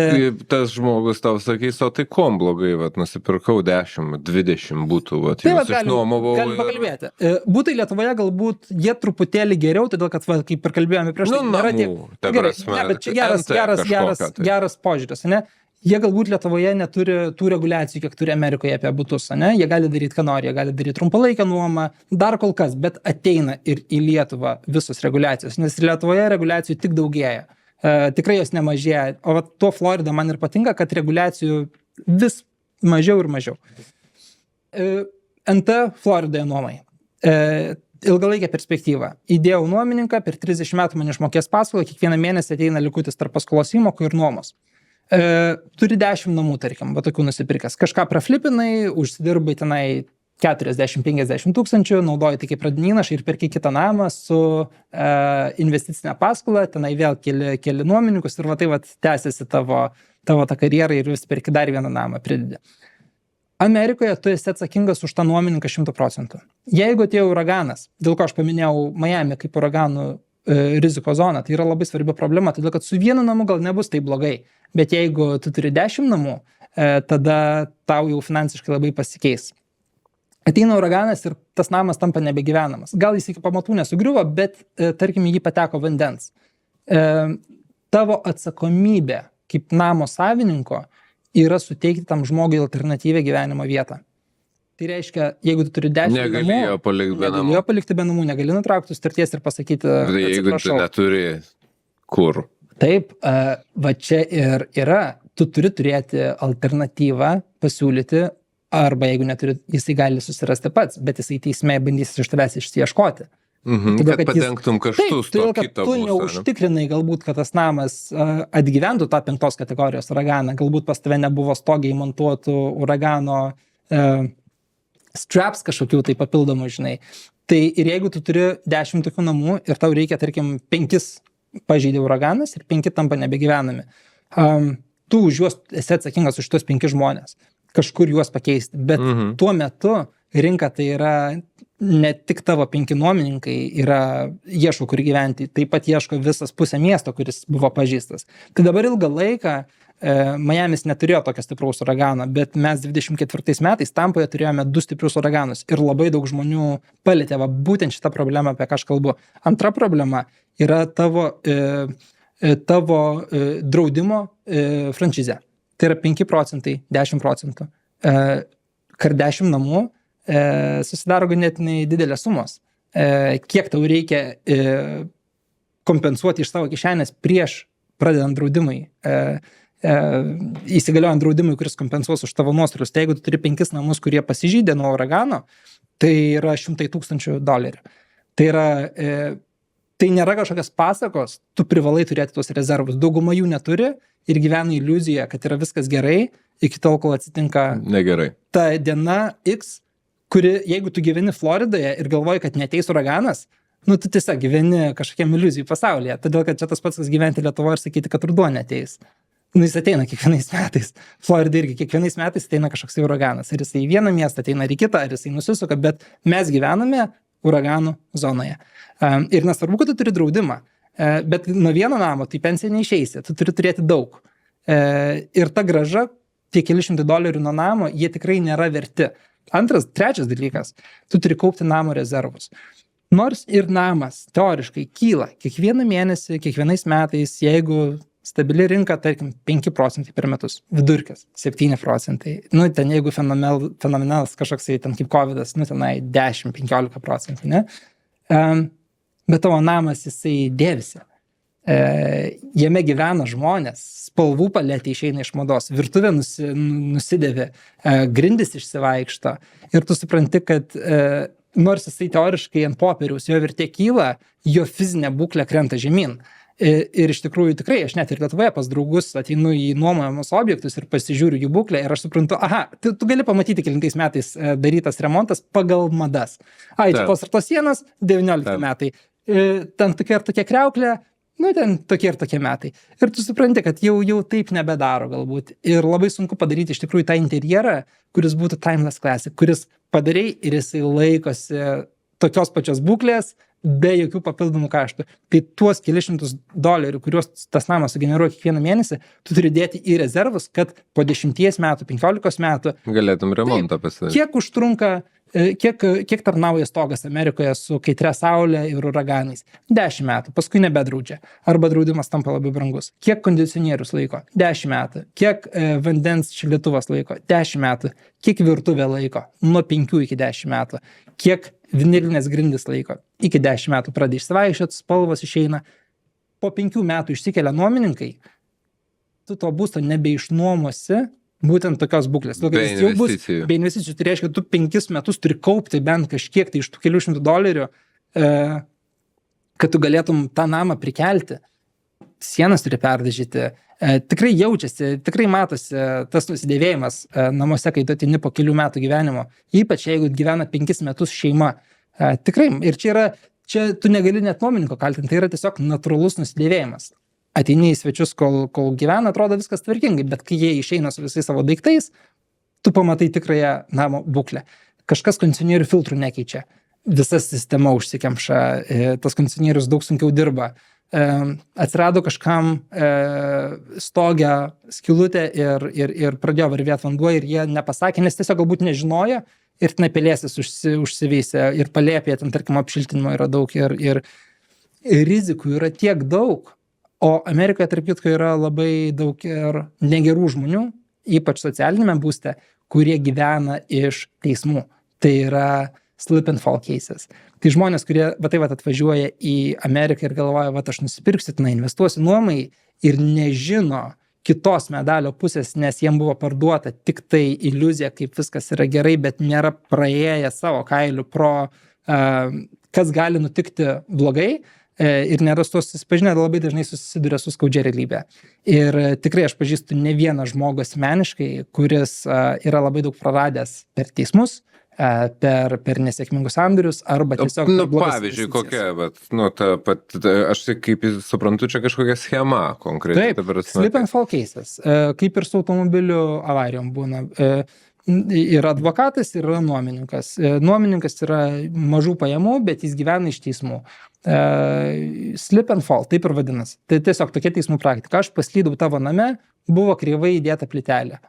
tas žmogus tau sakys, o tai kom blogai, vat, nusipirkau 10-20 būtų, vat, tai jūs išnuomavau. Galim pakalbėti. Būtai Lietuvoje galbūt jie truputėlį geriau, todėl kad, va, kaip ir kalbėjome prieš tai, nėra tiek. Gerai, bet čia geras požiūris, ne? Jie galbūt Lietuvoje neturi tų reguliacijų, kiek turi Amerikoje apie butus, ne? Jie gali daryti, ką nori, jie gali daryti trumpalaikę nuomą, dar kol kas, bet ateina ir į Lietuvą visos reguliacijos, nes Lietuvoje reguliacijų tik daugėja. Tikrai jos nemažėja, o tuo Florida man ir patinka, kad reguliacijų vis mažiau ir mažiau. NT Floridoje nuomai. Ilgalaikė perspektyva. Įdėjau nuomininką, per 30 metų man išmokės paskolą, kiekvieną mėnesį ateina likutis tarp paskolos įmokų ir nuomos. Turi 10 namų, tarkim, va tokių nusipirkęs. Kažką praflipinai, užsidirbai tenai 40-50 tūkstančių, naudoji tai kaip pradinį įnašą ir perki kitą namą su investicinė paskola, tenai vėl keli nuomininkus ir va tai va tęsiasi tavo tą karjerą ir vis perki dar vieną namą pridedi. Amerikoje tu esi atsakingas už tą nuomininką 100%. Jeigu atėjo uraganas, dėl ko aš paminėjau Miami kaip uraganų riziko zoną, tai yra labai svarbi problema, todėl kad su vienu namu gal nebus tai blogai, bet jeigu tu turi 10 namų, tada tau jau finansiškai labai pasikeis. Ateina uraganas ir tas namas tampa nebegyvenamas. Gal jis iki pamatų nesugriuvo, bet tarkim jį pateko vandens. Tavo atsakomybė kaip namo savininko yra suteikti tam žmogui alternatyvę gyvenimo vietą. Tai reiškia, jeigu tu turi 10 namų, negalėjo palikti be namų, negali nutraukti sutarties ir pasakyti, jeigu tu neturi kur. Taip, va čia ir yra. Tu turi turėti alternatyvą pasiūlyti arba jeigu neturi, jisai gali susirasti pats, bet jisai teisme bandys iš tavęs išsiieškoti. Kad padengtum kaštus to todėl, kad kito tu būsto. neužtikrinai galbūt, kad tas namas atgyventų tą 5 kategorijos uraganą, galbūt pas tave nebuvo stogiai montuotų uragano straps kažkokių tai papildomų, žinai. Tai ir jeigu tu turi 10 tokių namų ir tau reikia, tarkim, 5 pažeidė uraganas ir 5 tampa nebegyvenami, tu už juos esi atsakingas už tuos 5 žmonės, kažkur juos pakeisti, bet tuo metu rinka tai yra ne tik tavo 5 nuomininkai ieško kur gyventi, taip pat ieško visas pusė miesto, kuris buvo pažeistas. Tai dabar ilgą laiką Miamis neturėjo tokio stipraus uragano, bet mes 24 metais Tampoje turėjome 2 stiprius uraganus ir labai daug žmonių palietė būtent šitą problemą, apie ką aš kalbu. Antra problema yra tavo draudimo franšizė. Tai yra 5%, 10%. Kar 10 namų susidaro ganėtinai didelės sumos. Kiek tau reikia kompensuoti iš savo kišenės prieš pradedant draudimui, įsigaliojant draudimui, kuris kompensuos už tavo nuostolius. Tai jeigu tu turi 5 namus, kurie pasižydė nuo uragano, tai yra $100,000. Tai nėra kažkokios pasakos, tu privalai turėti tuos rezervus. Dauguma jų neturi ir gyvena iliuzija, kad yra viskas gerai, iki tol, kol atsitinka negerai. Ta diena X, kuri, jeigu tu gyveni Floridoje ir galvoji, kad neateis uraganas, tu tiesiog gyveni kažkokiam iliuzijų pasaulyje, todėl kad čia tas pats, kas gyventi Lietuvoje ir sakyti, kad ruduo neateis. Jis ateina kiekvienais metais. Florida irgi kiekvienais metais ateina kažkoks uraganas. Ar jisai į vieną miestą ateina, ar į kitą, ar jisai nusisuka, bet mes gyvename uraganų zonoje. Ir nesvarbu, kad tu turi draudimą, bet nuo vieno namo tai pensija neišeisi, tu turi turėti daug. Ir ta grąža, tie keli $100 nuo namo, jie tikrai nėra verti. Trečias dalykas, tu turi kaupti namo rezervus. Nors ir namas teoriškai kyla kiekvieną mėnesį, kiekvienais metais, jeigu stabili rinka, tarkim, 5% per metus, vidurkis 7%. Ten jeigu fenomenalas kažkoks, ten kaip COVID'as, tenai 10-15%, ne? Bet tavo namas jisai dėvisi. Jame gyvena žmonės, spalvų paletė išeina iš mados, virtuvė nusidėvė, grindis išsivaikšto ir tu supranti, kad nors jisai teoriškai ant popieriaus jo vertė kyla, jo fizinė būklė krenta žemyn. Ir iš tikrųjų tikrai, aš net ir Lietuvoje pas draugus ateinu į nuomojamus objektus ir pasižiūriu jų būklę ir aš suprantu, tu gali pamatyti kelintais metais darytas remontas pagal madas. Čia tos ir tos sienos, 19 metai. Ten tokia ir tokia kriauklė, ten tokie ir tokie metai. Ir tu supranti, kad jau taip nebedaro galbūt. Ir labai sunku padaryti iš tikrųjų tą interjerą, kuris būtų timeless classic, kuris padarei ir jisai laikosi tokios pačios būklės, be jokių papildomų kaštų. Tai tuos $100,000, kuriuos tas namas sugeneruoja kiekvieną mėnesį, tu turi dėti į rezervus, kad po 10 metų, 15 metų galėtum remontą pasidaryti. Kiek užtrunka, kiek tarnauja stogas Amerikoje su kaitria saulė ir uraganais? 10 metų, paskui nebedraudžia. Arba draudimas tampa labai brangus. Kiek kondicionierius laiko? 10 metų. Kiek vandens šildytuvas laiko? 10 metų. Kiek virtuvė laiko? Nuo 5 iki 10 metų. Kiek vinilinės grindis laiko? Iki 10 metų pradeda išsivaikščioti, spalvos išeina. Po 5 metų išsikelia nuomininkai, tu to būsto nebeišnuomosi būtent tokios būklės. Be investicijų. Tai reiškia, tu 5 metus turi kaupti bent kažkiek tai iš tų kelių $100, kad tu galėtum tą namą prikelti. Sienas turi perdažyti. Tikrai jaučiasi, tikrai matosi tas nusidėvėjimas namuose, kai tu ateini po kelių metų gyvenimo. Ypač jeigu gyvena 5 metus šeima. Tikrai. Ir čia tu negali net nuomininko kaltinti. Tai yra tiesiog natūralus nusidėvėjimas. Ateini į svečius, kol gyvena, atrodo viskas tvarkingai, bet kai jie išeina su visais savo daiktais, tu pamatai tikrąją namo būklę. Kažkas kondicionierių filtrų nekeičia. Visa sistema užsikemša, tas kondicionierius daug sunkiau dirba. Atsirado kažkam stogę skylutę ir pradėjo varvėti vanduo ir jie nepasakė, nes tiesiog galbūt nežinojo ir tenai pelėsis užsiveisė ir palėpėje, ten tarkim apšiltinimo yra daug ir rizikų yra tiek daug. O Amerikoje, tarp kitko, yra labai daug ir negerų žmonių, ypač socialinėme būste, kurie gyvena iš teismų. Tai yra slip and fall cases. Tai žmonės, kurie atvažiuoja į Ameriką ir galvoja, aš nusipirksiu, investuosiu nuomai ir nežino, kitos medalio pusės, nes jiem buvo parduota tik tai iliuzija, kaip viskas yra gerai, bet nėra praėję savo kailių pro, kas gali nutikti blogai, ir nėra su to susipažinę, labai dažnai susiduria su skaudžia realybė. Ir tikrai aš pažįstu ne vieną žmogų asmeniškai, kuris yra labai daug praradęs per teismus, per nesėkmingus sandorius arba tiesiog... Pavyzdžiui, kokia, bet aš kaip suprantu, čia kažkokia schema konkrečiai. Taip, slip and fall cases, kaip ir su automobilių avarijom būna. Yra advokatas ir yra nuomininkas. Nuomininkas yra mažų pajamų, bet jis gyvena iš teismų. Slip and fall, taip ir vadinasi. Tai tiesiog tokia teismų praktika. Aš paslydau tavo name, buvo kreivai įdėta plytelė.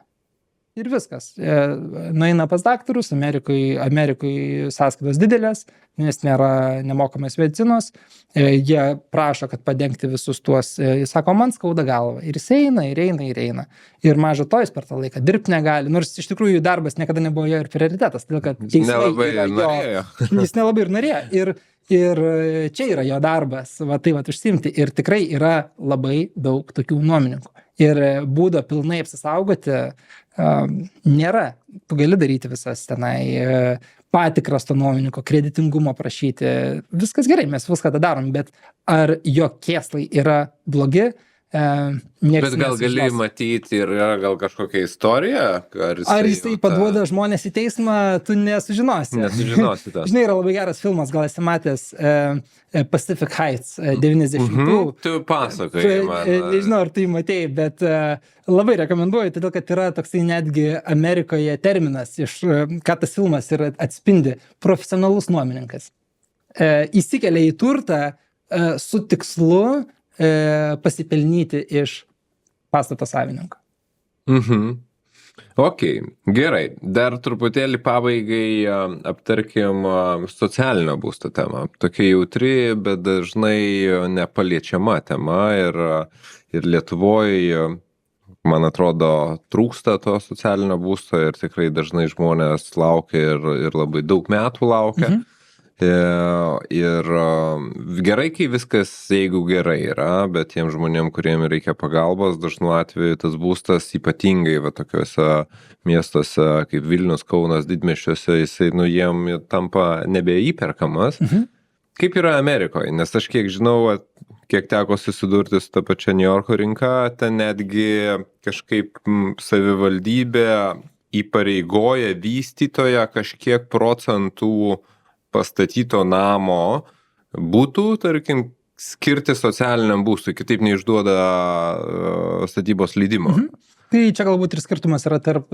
Ir viskas. Nueina pas daktarus, Amerikoje sąskaitos didelės, nes nėra nemokamas medicinos. Jie prašo, kad padengti visus tuos. Jis sako, man skauda galva. Ir jis eina. Ir maža to jis per tą laiką dirbti negali. Nors iš tikrųjų darbas niekada nebuvo jo ir prioritetas. Todėl, kad jis nelabai ir norėjo. Ir čia yra jo darbas, užsiimti. Ir tikrai yra labai daug tokių nuomininkų. Ir būdo pilnai apsisaugoti nėra. Tu gali daryti visas tenai patikras to nuomininko, kreditingumo prašyti. Viskas gerai, mes viską tą darom, bet ar jo kėslai yra blogi? Bet gal gali matyti ir yra gal kažkokia istorija? Ar jisai paduoda žmonės į teismą, tu nesužinosi. Nesužinosi to. Žinai, yra labai geras filmas, gal esi matęs Pacific Heights 90-ų. Tu pasakoji man. Nežinau, ar tu jį matėjai, bet labai rekomenduoju, todėl kad yra toksai netgi Amerikoje terminas, ką tas filmas ir atspindi, profesionalus nuomininkas. Įsikelia į turtą su tikslu pasipelnyti iš pastato savininko. Ok, gerai. Dar truputėlį pabaigai aptarkim socialinio būsto temą. Tokia jautri, bet dažnai nepaliečiama tema ir Lietuvoje, man atrodo, trūksta to socialinio būsto ir tikrai dažnai žmonės laukia ir labai daug metų laukia. Ir gerai, kai viskas, jeigu gerai yra, bet tiem žmonėm, kuriem reikia pagalbos, dažnu atveju tas būstas ypatingai tokiuose miestuose kaip Vilnius, Kaunas, didmiesčiuose, jisai jiem tampa nebeįperkamas. Kaip yra Amerikoje, nes aš kiek žinau, kiek teko susidurti su ta pačia New Yorko rinka, ten netgi kažkaip savivaldybė įpareigoja vystytoją kažkiek procentų pastatyto namo būtų, tarkim, skirti socialiniam būstui, kitaip neišduoda statybos leidimo. Tai čia galbūt ir skirtumas yra tarp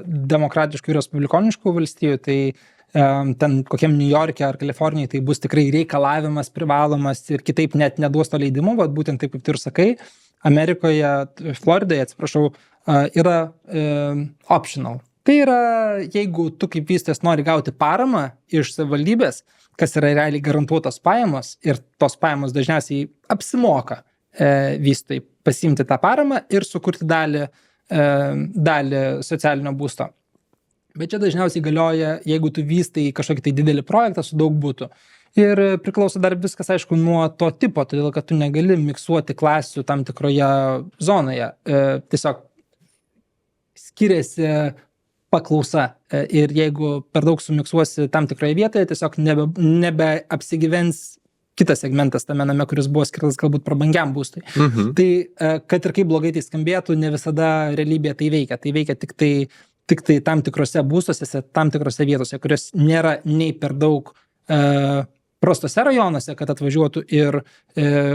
demokratiškų ir respublikoniškų valstijų, tai ten kokiam New York'e ar Kalifornijai tai bus tikrai reikalavimas privalomas ir kitaip net neduos to leidimo, bet būtent taip kaip tu ir sakai, Amerikoje, Floridoje, atsiprašau, yra optional. Tai yra, jeigu tu kaip vystytojas nori gauti paramą iš savivaldybės, kas yra realiai garantuotos pajamos ir tos pajamos dažniausiai apsimoka vystytojai pasiimti tą paramą ir sukurti dalį socialinio būsto. Bet čia dažniausiai galioja, jeigu tu vystai kažkokį tai didelį projektą su daug būtų. Ir priklauso dar viskas, aišku, nuo to tipo, todėl kad tu negali miksuoti klasių tam tikroje zonoje. Tiesiog skiriasi paklausa ir jeigu per daug sumiksuosi tam tikroje vietoje, tiesiog nebeapsigyvens kitas segmentas tame name, kuris buvo skirtas galbūt prabangiam būstui. Tai, kad ir kaip blogai tai skambėtų, ne visada realybėje tai veikia. Tai veikia tik tai tam tikrose būstuose, tam tikrose vietose, kurios nėra nei per daug prostose rajonuose, kad atvažiuotų ir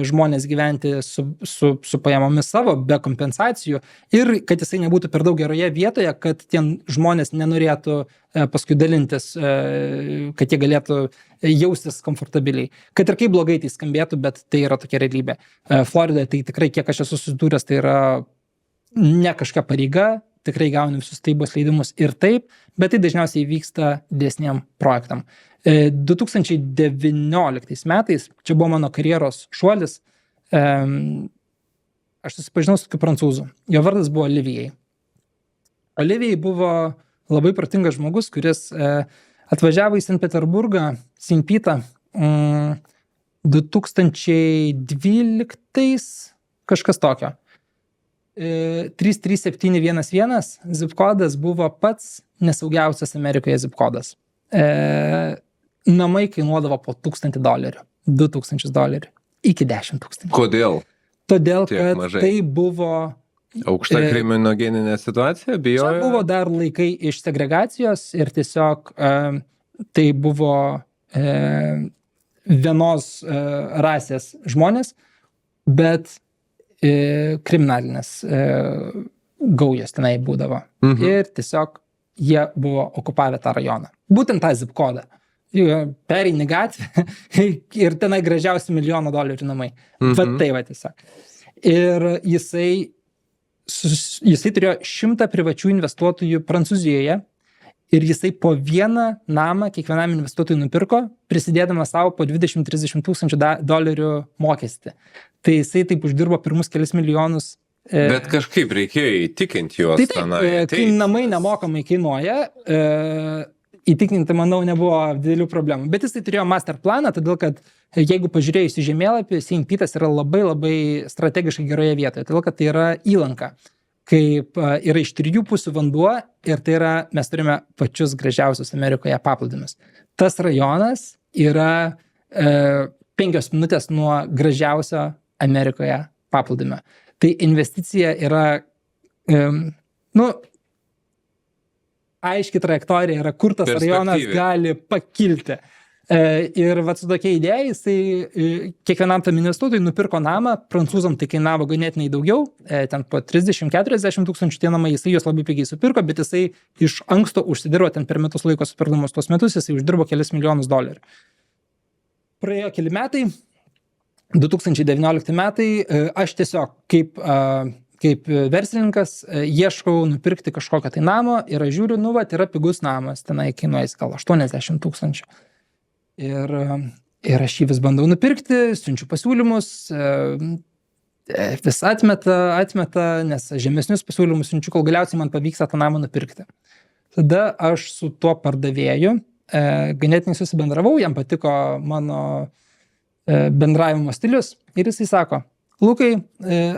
žmonės gyventi su pajamomis savo, be kompensacijų, ir kad jisai nebūtų per daug geroje vietoje, kad tie žmonės nenorėtų paskui dalintis, kad jie galėtų jaustis komfortabiliai. Kad ir kaip blogai tai skambėtų, bet tai yra tokia realybė. Floridoje tai tikrai, kiek aš esu susidūręs, tai yra ne kažkokia pareiga, tikrai gauni visus statybos leidimus ir taip, bet tai dažniausiai vyksta didesniem projektam. 2019 metais, čia buvo mano karjeros šuolis, aš susipažinau su tokiu prancūzu. Jo vardas buvo Olivier. Olivier buvo labai protingas žmogus, kuris atvažiavo į St. Peterburgą, St. Pitą 2012, kažkas tokio. 33711 zip kodas buvo pats nesaugiausias Amerikoje zip kodas. Namai kainuodavo po $1000, $2000, iki $10,000. Kodėl? Todėl, Tiek kad mažai. tai buvo... Aukšta kriminogeninė situacija, bijojo? Čia buvo dar laikai iš segregacijos ir tiesiog tai buvo vienos rasės žmonės, bet kriminalinės gaujos tenai būdavo. Ir tiesiog jie buvo okupavę tą rajoną. Būtent tą zip kodą. Pereini gatvę ir tenai gražiausi $1,000,000 namai. Bet tai va tiesiog. Ir jisai turėjo 100 privačių investuotojų Prancūzijoje ir jisai po vieną namą kiekvienam investuotojui nupirko, prisidėdamas savo po $20-30 tūkstančių mokestį. Tai jisai taip uždirbo pirmus kelis milijonus. Bet kažkaip reikėjo įtikinti juos tenai. Kai namai nemokamai kainuoja, įtikinti, manau, nebuvo didelių problemų. Bet jisai turėjo master planą, todėl kad jeigu pažiūrėjus į žemėlapį, St. Pitas yra labai labai strategiškai geroje vietoje, todėl kad tai yra įlanka, kaip yra iš 3 pusių vanduo ir tai yra, mes turime pačius gražiausius Amerikoje paplūdimius. Tas rajonas yra 5 minutės nuo gražiausio Amerikoje paplūdimio. Tai investicija yra, aiški trajektorija yra, kur tas rajonas gali pakilti. Ir vat su tokia idėja, jisai kiekvienam tam investuotojui nupirko namą, prancūzam tai kainavo ganėtinai daugiau, ten po 30-40 tūkstančių tie namai, jisai juos labai pigiai supirko, bet jisai iš anksto užsidirbo ten per metus laiko supirdamas tuos metus, jisai uždirbo kelis $1,000,000. Praėjo keli metai, 2019 metai, aš tiesiog kaip verslininkas ieškau nupirkti kažkokią tai namo ir aš žiūriu, yra pigus namas, tenai kainuoja gal 80 tūkstančių. Ir aš jį vis bandau nupirkti, siunčiu pasiūlymus, vis atmeta, nes žemesnius pasiūlymus siunčiu, kol galiausiai man pavyksta tą namą nupirkti. Tada aš su tuo pardavėju ganėtinai susibendravau, jam patiko mano bendravimo stilius ir jisai sako: Lukai,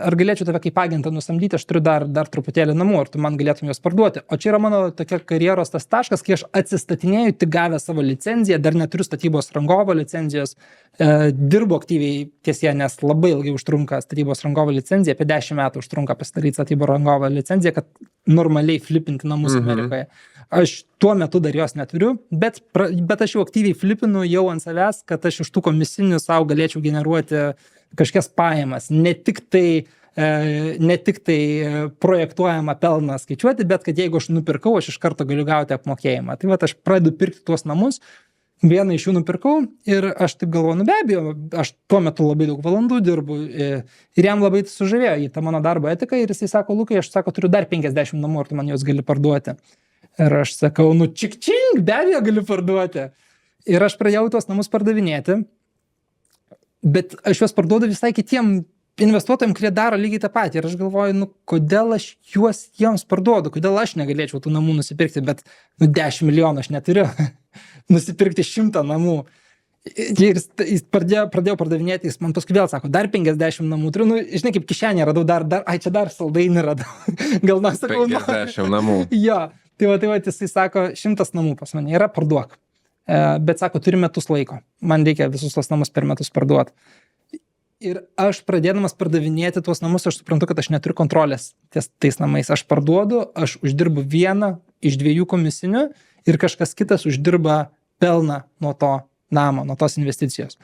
ar galėčiau tave kaip agentą nusamdyti, aš turiu dar truputėlį namų, ar tu man galėtum juos parduoti. O čia yra mano tokia karjeros tas taškas, kai aš atsistatinėju, tik gavę savo licenciją, dar neturiu statybos rangovo licenzijos, dirbu aktyviai tiesie, nes labai ilgai užtrunka statybos rangovo licencija, apie 10 metų užtrunka pasidaryti statybos rangovo licenciją, kad normaliai flipinti namus Amerikoje. Aš tuo metu dar jos neturiu, bet aš jau aktyviai flipinu jau ant savęs, kad aš iš tų komisinių savo galėčiau generuoti kažkokias pajamas, ne tik tai projektuojama pelną skaičiuoti, bet kad jeigu aš nupirkau, aš iš karto galiu gauti apmokėjimą. Tai va, aš pradedu pirkti tuos namus, vieną iš jų nupirkau ir aš taip galvoju, be abejo, aš tuo metu labai daug valandų dirbu ir jam labai sužavėjo į tą mano darbo etiką ir jisai sako: Lukai, aš turiu dar 50 namų, ar tu man juos gali parduoti. Ir aš sakau, čik-čink, be abejo gali parduoti. Ir aš pradėjau tuos namus pardavinėti. Bet aš juos parduodu visai kitiem investuotojams, kurie daro lygiai tą patį. Ir aš galvoju, kodėl aš juos jiems parduodu, kodėl aš negalėčiau tų namų nusipirkti, bet 10 milijonų aš neturiu nusipirkti 100 namų. Ir jis pradėjo pardavinėti, jis man paskui vėl sako, dar 50 namų turiu, žinai, kaip kišenė radau, čia dar saldainį radau. Gal mes sakau, 50 namų. Jo, tai va, jisai sako, 100 namų pas mane yra, parduok. Bet sako, turi metus laiko, man reikia visus tos namus per metus parduoti. Ir aš pradėdamas pardavinėti tuos namus, aš suprantu, kad aš neturiu kontrolės tais namais. Aš parduodu, aš uždirbu vieną iš 2 komisinių ir kažkas kitas uždirba pelną nuo to namo, nuo tos investicijos.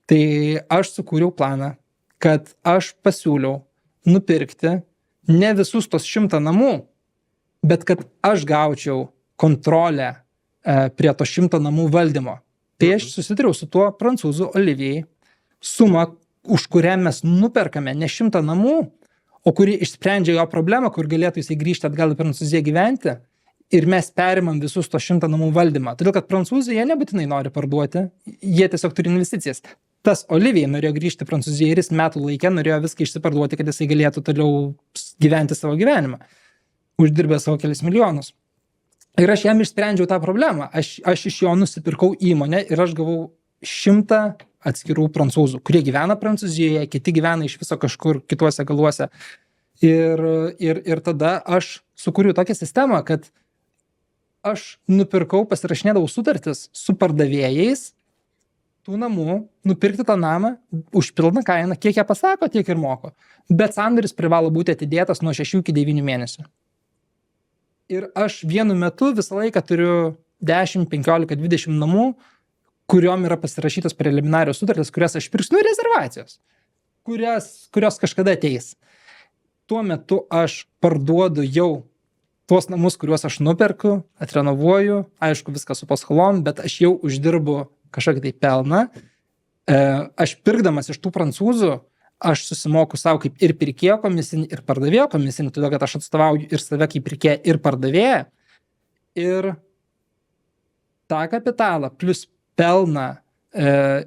Tai aš sukūriau planą, kad aš pasiūliau nupirkti ne visus tos 100 namų, bet kad aš gaučiau kontrolę prie to 100 namų valdymo. Tai aš susitariau su tuo prancūzu Olivier, sumą, už kurią mes nuperkame ne 100 namų, o kuri išsprendžia jo problemą, kur galėtų jisai grįžti atgal į Prancūziją gyventi, ir mes perimam visus to 100 namų valdymą. Todėl, kad prancūzai jie nebūtinai nori parduoti, jie tiesiog turi investicijas. Tas Olivier norėjo grįžti į Prancūziją ir jis metų laikę norėjo viską išsiparduoti, kad jisai galėtų toliau gyventi savo gyvenimą, uždirbę savo kelis milijonus. Ir aš jam išsprendžiau tą problemą. Aš iš jo nusipirkau įmonę ir aš gavau 100 atskirų prancūzų, kurie gyvena Prancūzijoje, kiti gyvena iš viso kažkur kituose galuose. Ir tada aš sukūriau tokią sistemą, kad aš nupirkau, pasirašinėdavau sutartis su pardavėjais tų namų, nupirkti tą namą už pilną kainą, kiek jie pasako, tiek ir moku. Bet sandoris privalo būti atidėtas nuo 6 iki 9 mėnesių. Ir aš vienu metu visą laiką turiu 10, 15, 20 namų, kuriuom yra pasirašytos preliminarios sutartys, kurias aš pirksiu, rezervacijos, kurios kažkada ateis. Tuo metu aš parduodu jau tuos namus, kuriuos aš nuperku, atrenovuoju, aišku, viską su paskolom, bet aš jau uždirbu kažkokį tai pelną. Aš pirkdamas iš tų prancūzų, aš susimoku savo kaip ir pirkėjo komisinį, ir pardavėjo komisinį, todėl kad aš atstovauju ir save kaip pirkėją, ir pardavėją. Ir tą kapitalą plus pelną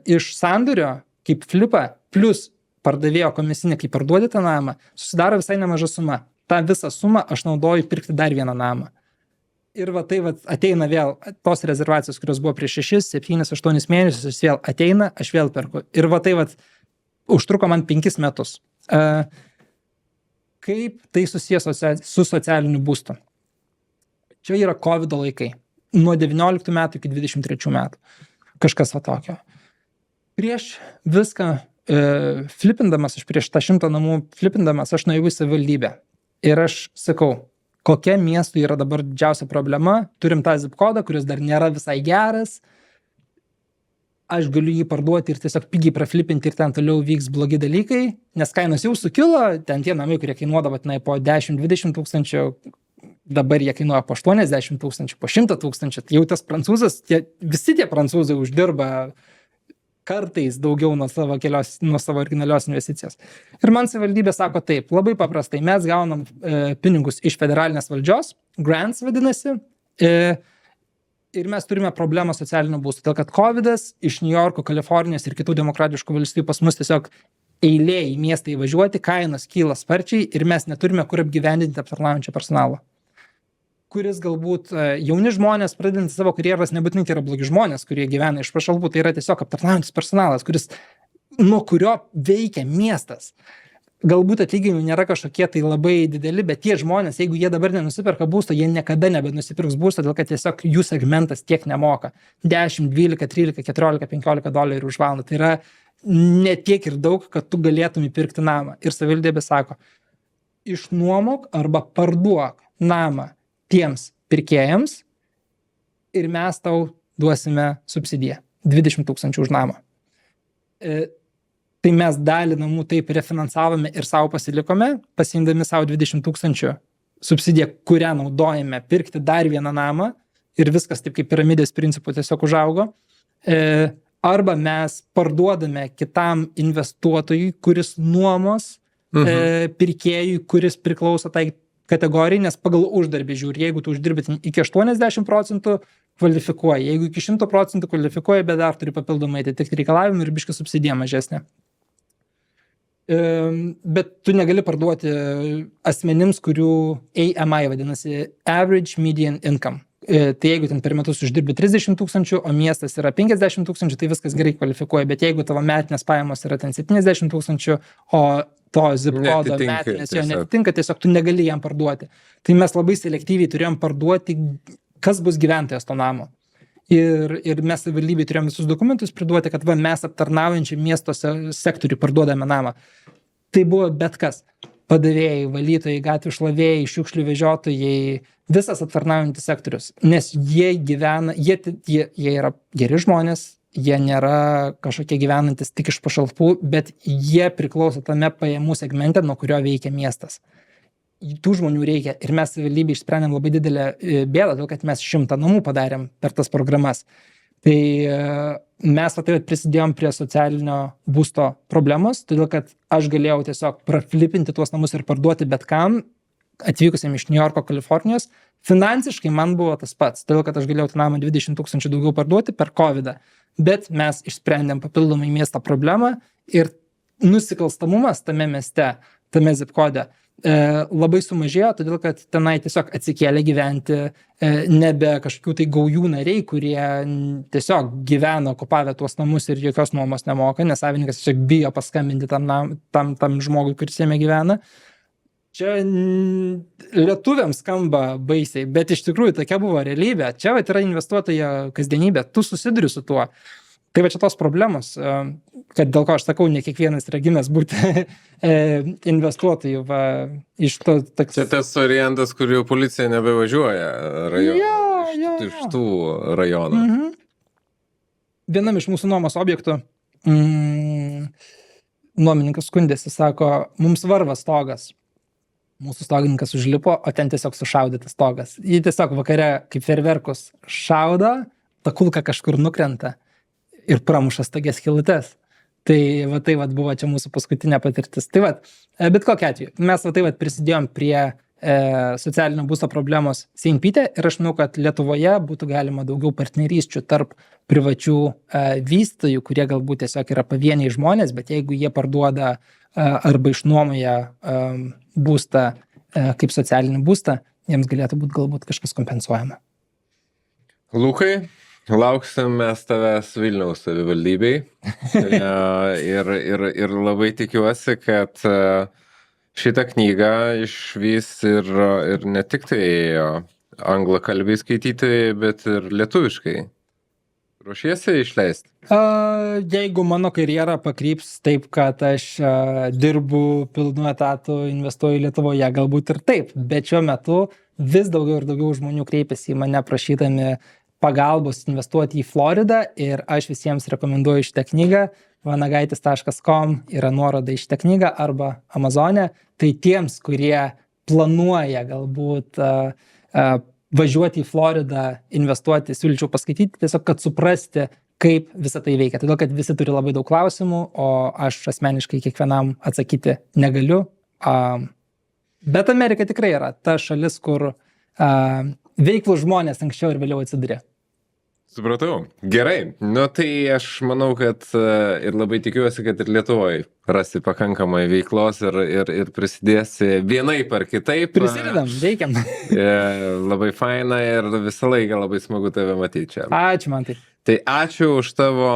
iš sandorio, kaip flipą, plus pardavėjo komisinį, kai parduodi tą namą, susidaro visai nemaža suma. tą visą sumą aš naudoju pirkti dar vieną namą. Ir va tai va ateina vėl tos rezervacijos, kurios buvo prieš 6, 7, 8 mėnesius, vėl ateina, aš vėl perku. Ir va tai va užtruko man 5 metus. Kaip tai susijęs su socialiniu būstu? Čia yra COVID laikai. Nuo 19 metų iki 23 metų. Kažkas va tokio. Prieš viską flipindamas, aš prieš tą 100 namų flipindamas, aš nuėjau į savivaldybę. Ir aš sakau, kokia miestui yra dabar didžiausia problema. Turim tą zip kodą, kuris dar nėra visai geras. Aš galiu jį parduoti ir tiesiog pigiai praflipinti ir ten toliau vyks blogi dalykai, nes kainos jau sukilo, ten tie namai, kurie kainuodavo po 10-20 tūkstančių, dabar jie kainuoja po 80 tūkstančių, po 100 tūkstančių. Jau tas prancūzas, visi tie prancūzai uždirba kartais daugiau nuo savo originalios investicijos. Ir man savivaldybė sako taip, labai paprastai, mes gaunam pinigus iš federalinės valdžios, grants vadinasi, ir mes turime problemą socialinio būsto. Dėl kad COVIDas iš New Yorko, Kalifornijos ir kitų demokratiškų valstybių pas mus tiesiog eilė į miestą įvažiuoti, kainos kyla sparčiai ir mes neturime kur apgyvendinti aptarnaujančio personalo. Kuris galbūt jauni žmonės, pradedantys savo karjeras, nebūtinai tai yra blogi žmonės, kurie gyvena iš pašalpų, tai yra tiesiog aptarnaujantis personalas, nuo kurio veikia miestas. Galbūt atlyginimai nėra kažkokie tai labai dideli, bet tie žmonės, jeigu jie dabar nenusiperka būsto, jie niekada nebenusipirks būsto, dėl kad tiesiog jų segmentas tiek nemoka. 10, 12, 13, 14, 15 dolerių už valandą. Tai yra ne tiek ir daug, kad tu galėtum įpirkti namą. Ir savivaldybė sako, išnuomok arba parduok namą tiems pirkėjams ir mes tau duosime subsidiją 20 tūkstančių už namą. Tai mes dalį namų taip refinansavome ir savo pasilikome, pasiimdami savo 20 tūkstančių subsidiją, kurią naudojame pirkti dar vieną namą ir viskas taip kaip piramidės principų tiesiog užaugo. Arba mes parduodame kitam investuotojui, kuris nuomos pirkėjui, kuris priklauso tai kategorijai, nes pagal uždarbį žiūri, jeigu tu uždirbi iki 80% kvalifikuoji, jeigu iki 100% kvalifikuoji, bet dar turi papildomai atitikti reikalavimą ir biškį subsidija mažesnė. Bet tu negali parduoti asmenims, kurių AMI vadinasi Average Median Income. Tai jeigu ten per metus uždirbi 30 tūkstančių, o miestas yra 50 tūkstančių, tai viskas gerai kvalifikuoja, bet jeigu tavo metinės pajamos yra ten 70 tūkstančių, o to zip kodo metinės jo netitinka, tiesiog tu negali jam parduoti. Tai mes labai selektyviai turėjom parduoti, kas bus gyventojas to namo. Ir mes savivaldybei turėjom visus dokumentus priduoti, kad mes aptarnaujančiam miesto sektoriui parduodame namą. Tai buvo bet kas. Padavėjai, valytojai, gatvių šlavėjai, šiukšlių vežiotojai, visas aptarnaujantis sektorius. Nes jie gyvena, jie yra geri žmonės, jie nėra kažkokie gyvenantis tik iš pašalpų, bet jie priklauso tame pajamų segmente, nuo kurio veikia miestas. Tų žmonių reikia ir mes savivaldybėje išsprendėm labai didelę bėdą, dėl kad mes 100 namų padarėm per tas programas. Tai mes prisidėjom prie socialinio būsto problemos, todėl kad aš galėjau tiesiog praflipinti tuos namus ir parduoti bet kam, atvykusiam iš New Yorko, Kalifornijos. Finansiškai man buvo tas pats, todėl kad aš galėjau tą namą 20 tūkstančių daugiau parduoti per COVID-ą. Bet mes išsprendėm papildomai miesto problemą ir nusikalstamumas tame mieste, tame zip kode labai sumažėjo, todėl kad tenai tiesiog atsikėlė gyventi nebe kažkokių tai gaujų nariai, kurie tiesiog gyveno okupavę tuos namus ir jokios nuomos nemoka, nes savininkas tiesiog bijo paskambinti tam žmogui, kuris jame gyvena. Čia lietuviams skamba baisiai, bet iš tikrųjų tokia buvo realybė. Čia vat yra investuotojo kasdienybė, tu susiduri su tuo. Tai va čia tos problemos, kad dėl ko aš sakau, ne kiekvienas yra gimęs būti investuotojų. Va, iš to, Čia tas variantas, kur jau policija nebevažiuoja rajonų, iš tų rajonų. Mhm. Vienam iš mūsų nuomos objektų nuomininkas skundėsi, sako, mums varva stogas. Mūsų stogininkas užlipo, o ten tiesiog sušaudytas stogas. Jį tiesiog vakare, kaip fejerverkus, šaudo, ta kulka kažkur nukrenta ir pramuša stogės skylutes. Tai va buvo čia mūsų paskutinė patirtis. Tai va, bet kokia atveju, mes va prisidėjom prie socialinio būsto problemos Seinpyte ir aš manau, kad Lietuvoje būtų galima daugiau partnerysčių tarp privačių vystytojų, kurie galbūt tiesiog yra pavieniai žmonės, bet jeigu jie parduoda arba išnuomoja būstą kaip socialinį būstą, jiems galėtų būti galbūt kažkas kompensuojama. Lukai, lauksim mes tavęs Vilniaus savivaldybei ir labai tikiuosi, kad šitą knygą išvys ir ne tik tai anglakalbiai skaitytojai, bet ir lietuviškai. Ruošiesi išleisti? Jeigu mano karjera pakryps taip, kad aš dirbu pilnu etatu, investuoju Lietuvoje, galbūt ir taip, bet šiuo metu vis daugiau ir daugiau žmonių kreipiasi į mane prašydami pagalbos investuoti į Floridą ir aš visiems rekomenduoju šitą knygą. vanagaitis.com yra nuoroda į šitą knygą arba Amazone. Tai tiems, kurie planuoja galbūt važiuoti į Floridą, investuoti, siūlyčiau paskaityti, tiesiog kad suprasti, kaip visą tai veikia. Todėl, kad visi turi labai daug klausimų, o aš asmeniškai kiekvienam atsakyti negaliu. Bet Amerika tikrai yra ta šalis, kur veiklų žmonės anksčiau ir vėliau atsiduria. Supratau. Gerai. Nu tai aš manau, kad ir labai tikiuosi, kad ir Lietuvoje rasi pakankamai veiklos ir prisidėsi vienaip ar kitaip. Prisidedam, veikiam. Labai faina ir visą laiką labai smagu tave matyti čia. Ačiū, man tai. Tai ačiū už tavo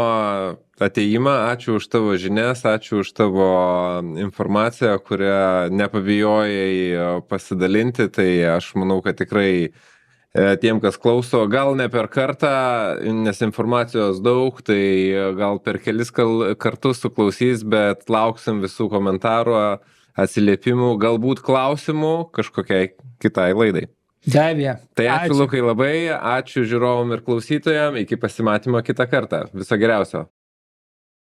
ateimą, ačiū už tavo žinias, ačiū už tavo informaciją, kurią nepabijojai pasidalinti. Tai aš manau, kad tikrai tiem, kas klauso, gal ne per kartą, nes informacijos daug, tai gal per kelis kartus suklausys, bet lauksim visų komentarų, atsiliepimų, galbūt klausimų kažkokiai kitai laidai. Davė. Tai ačiū Lukai labai, ačiū žiūrovom ir klausytojam, iki pasimatymo kitą kartą. Viso geriausio.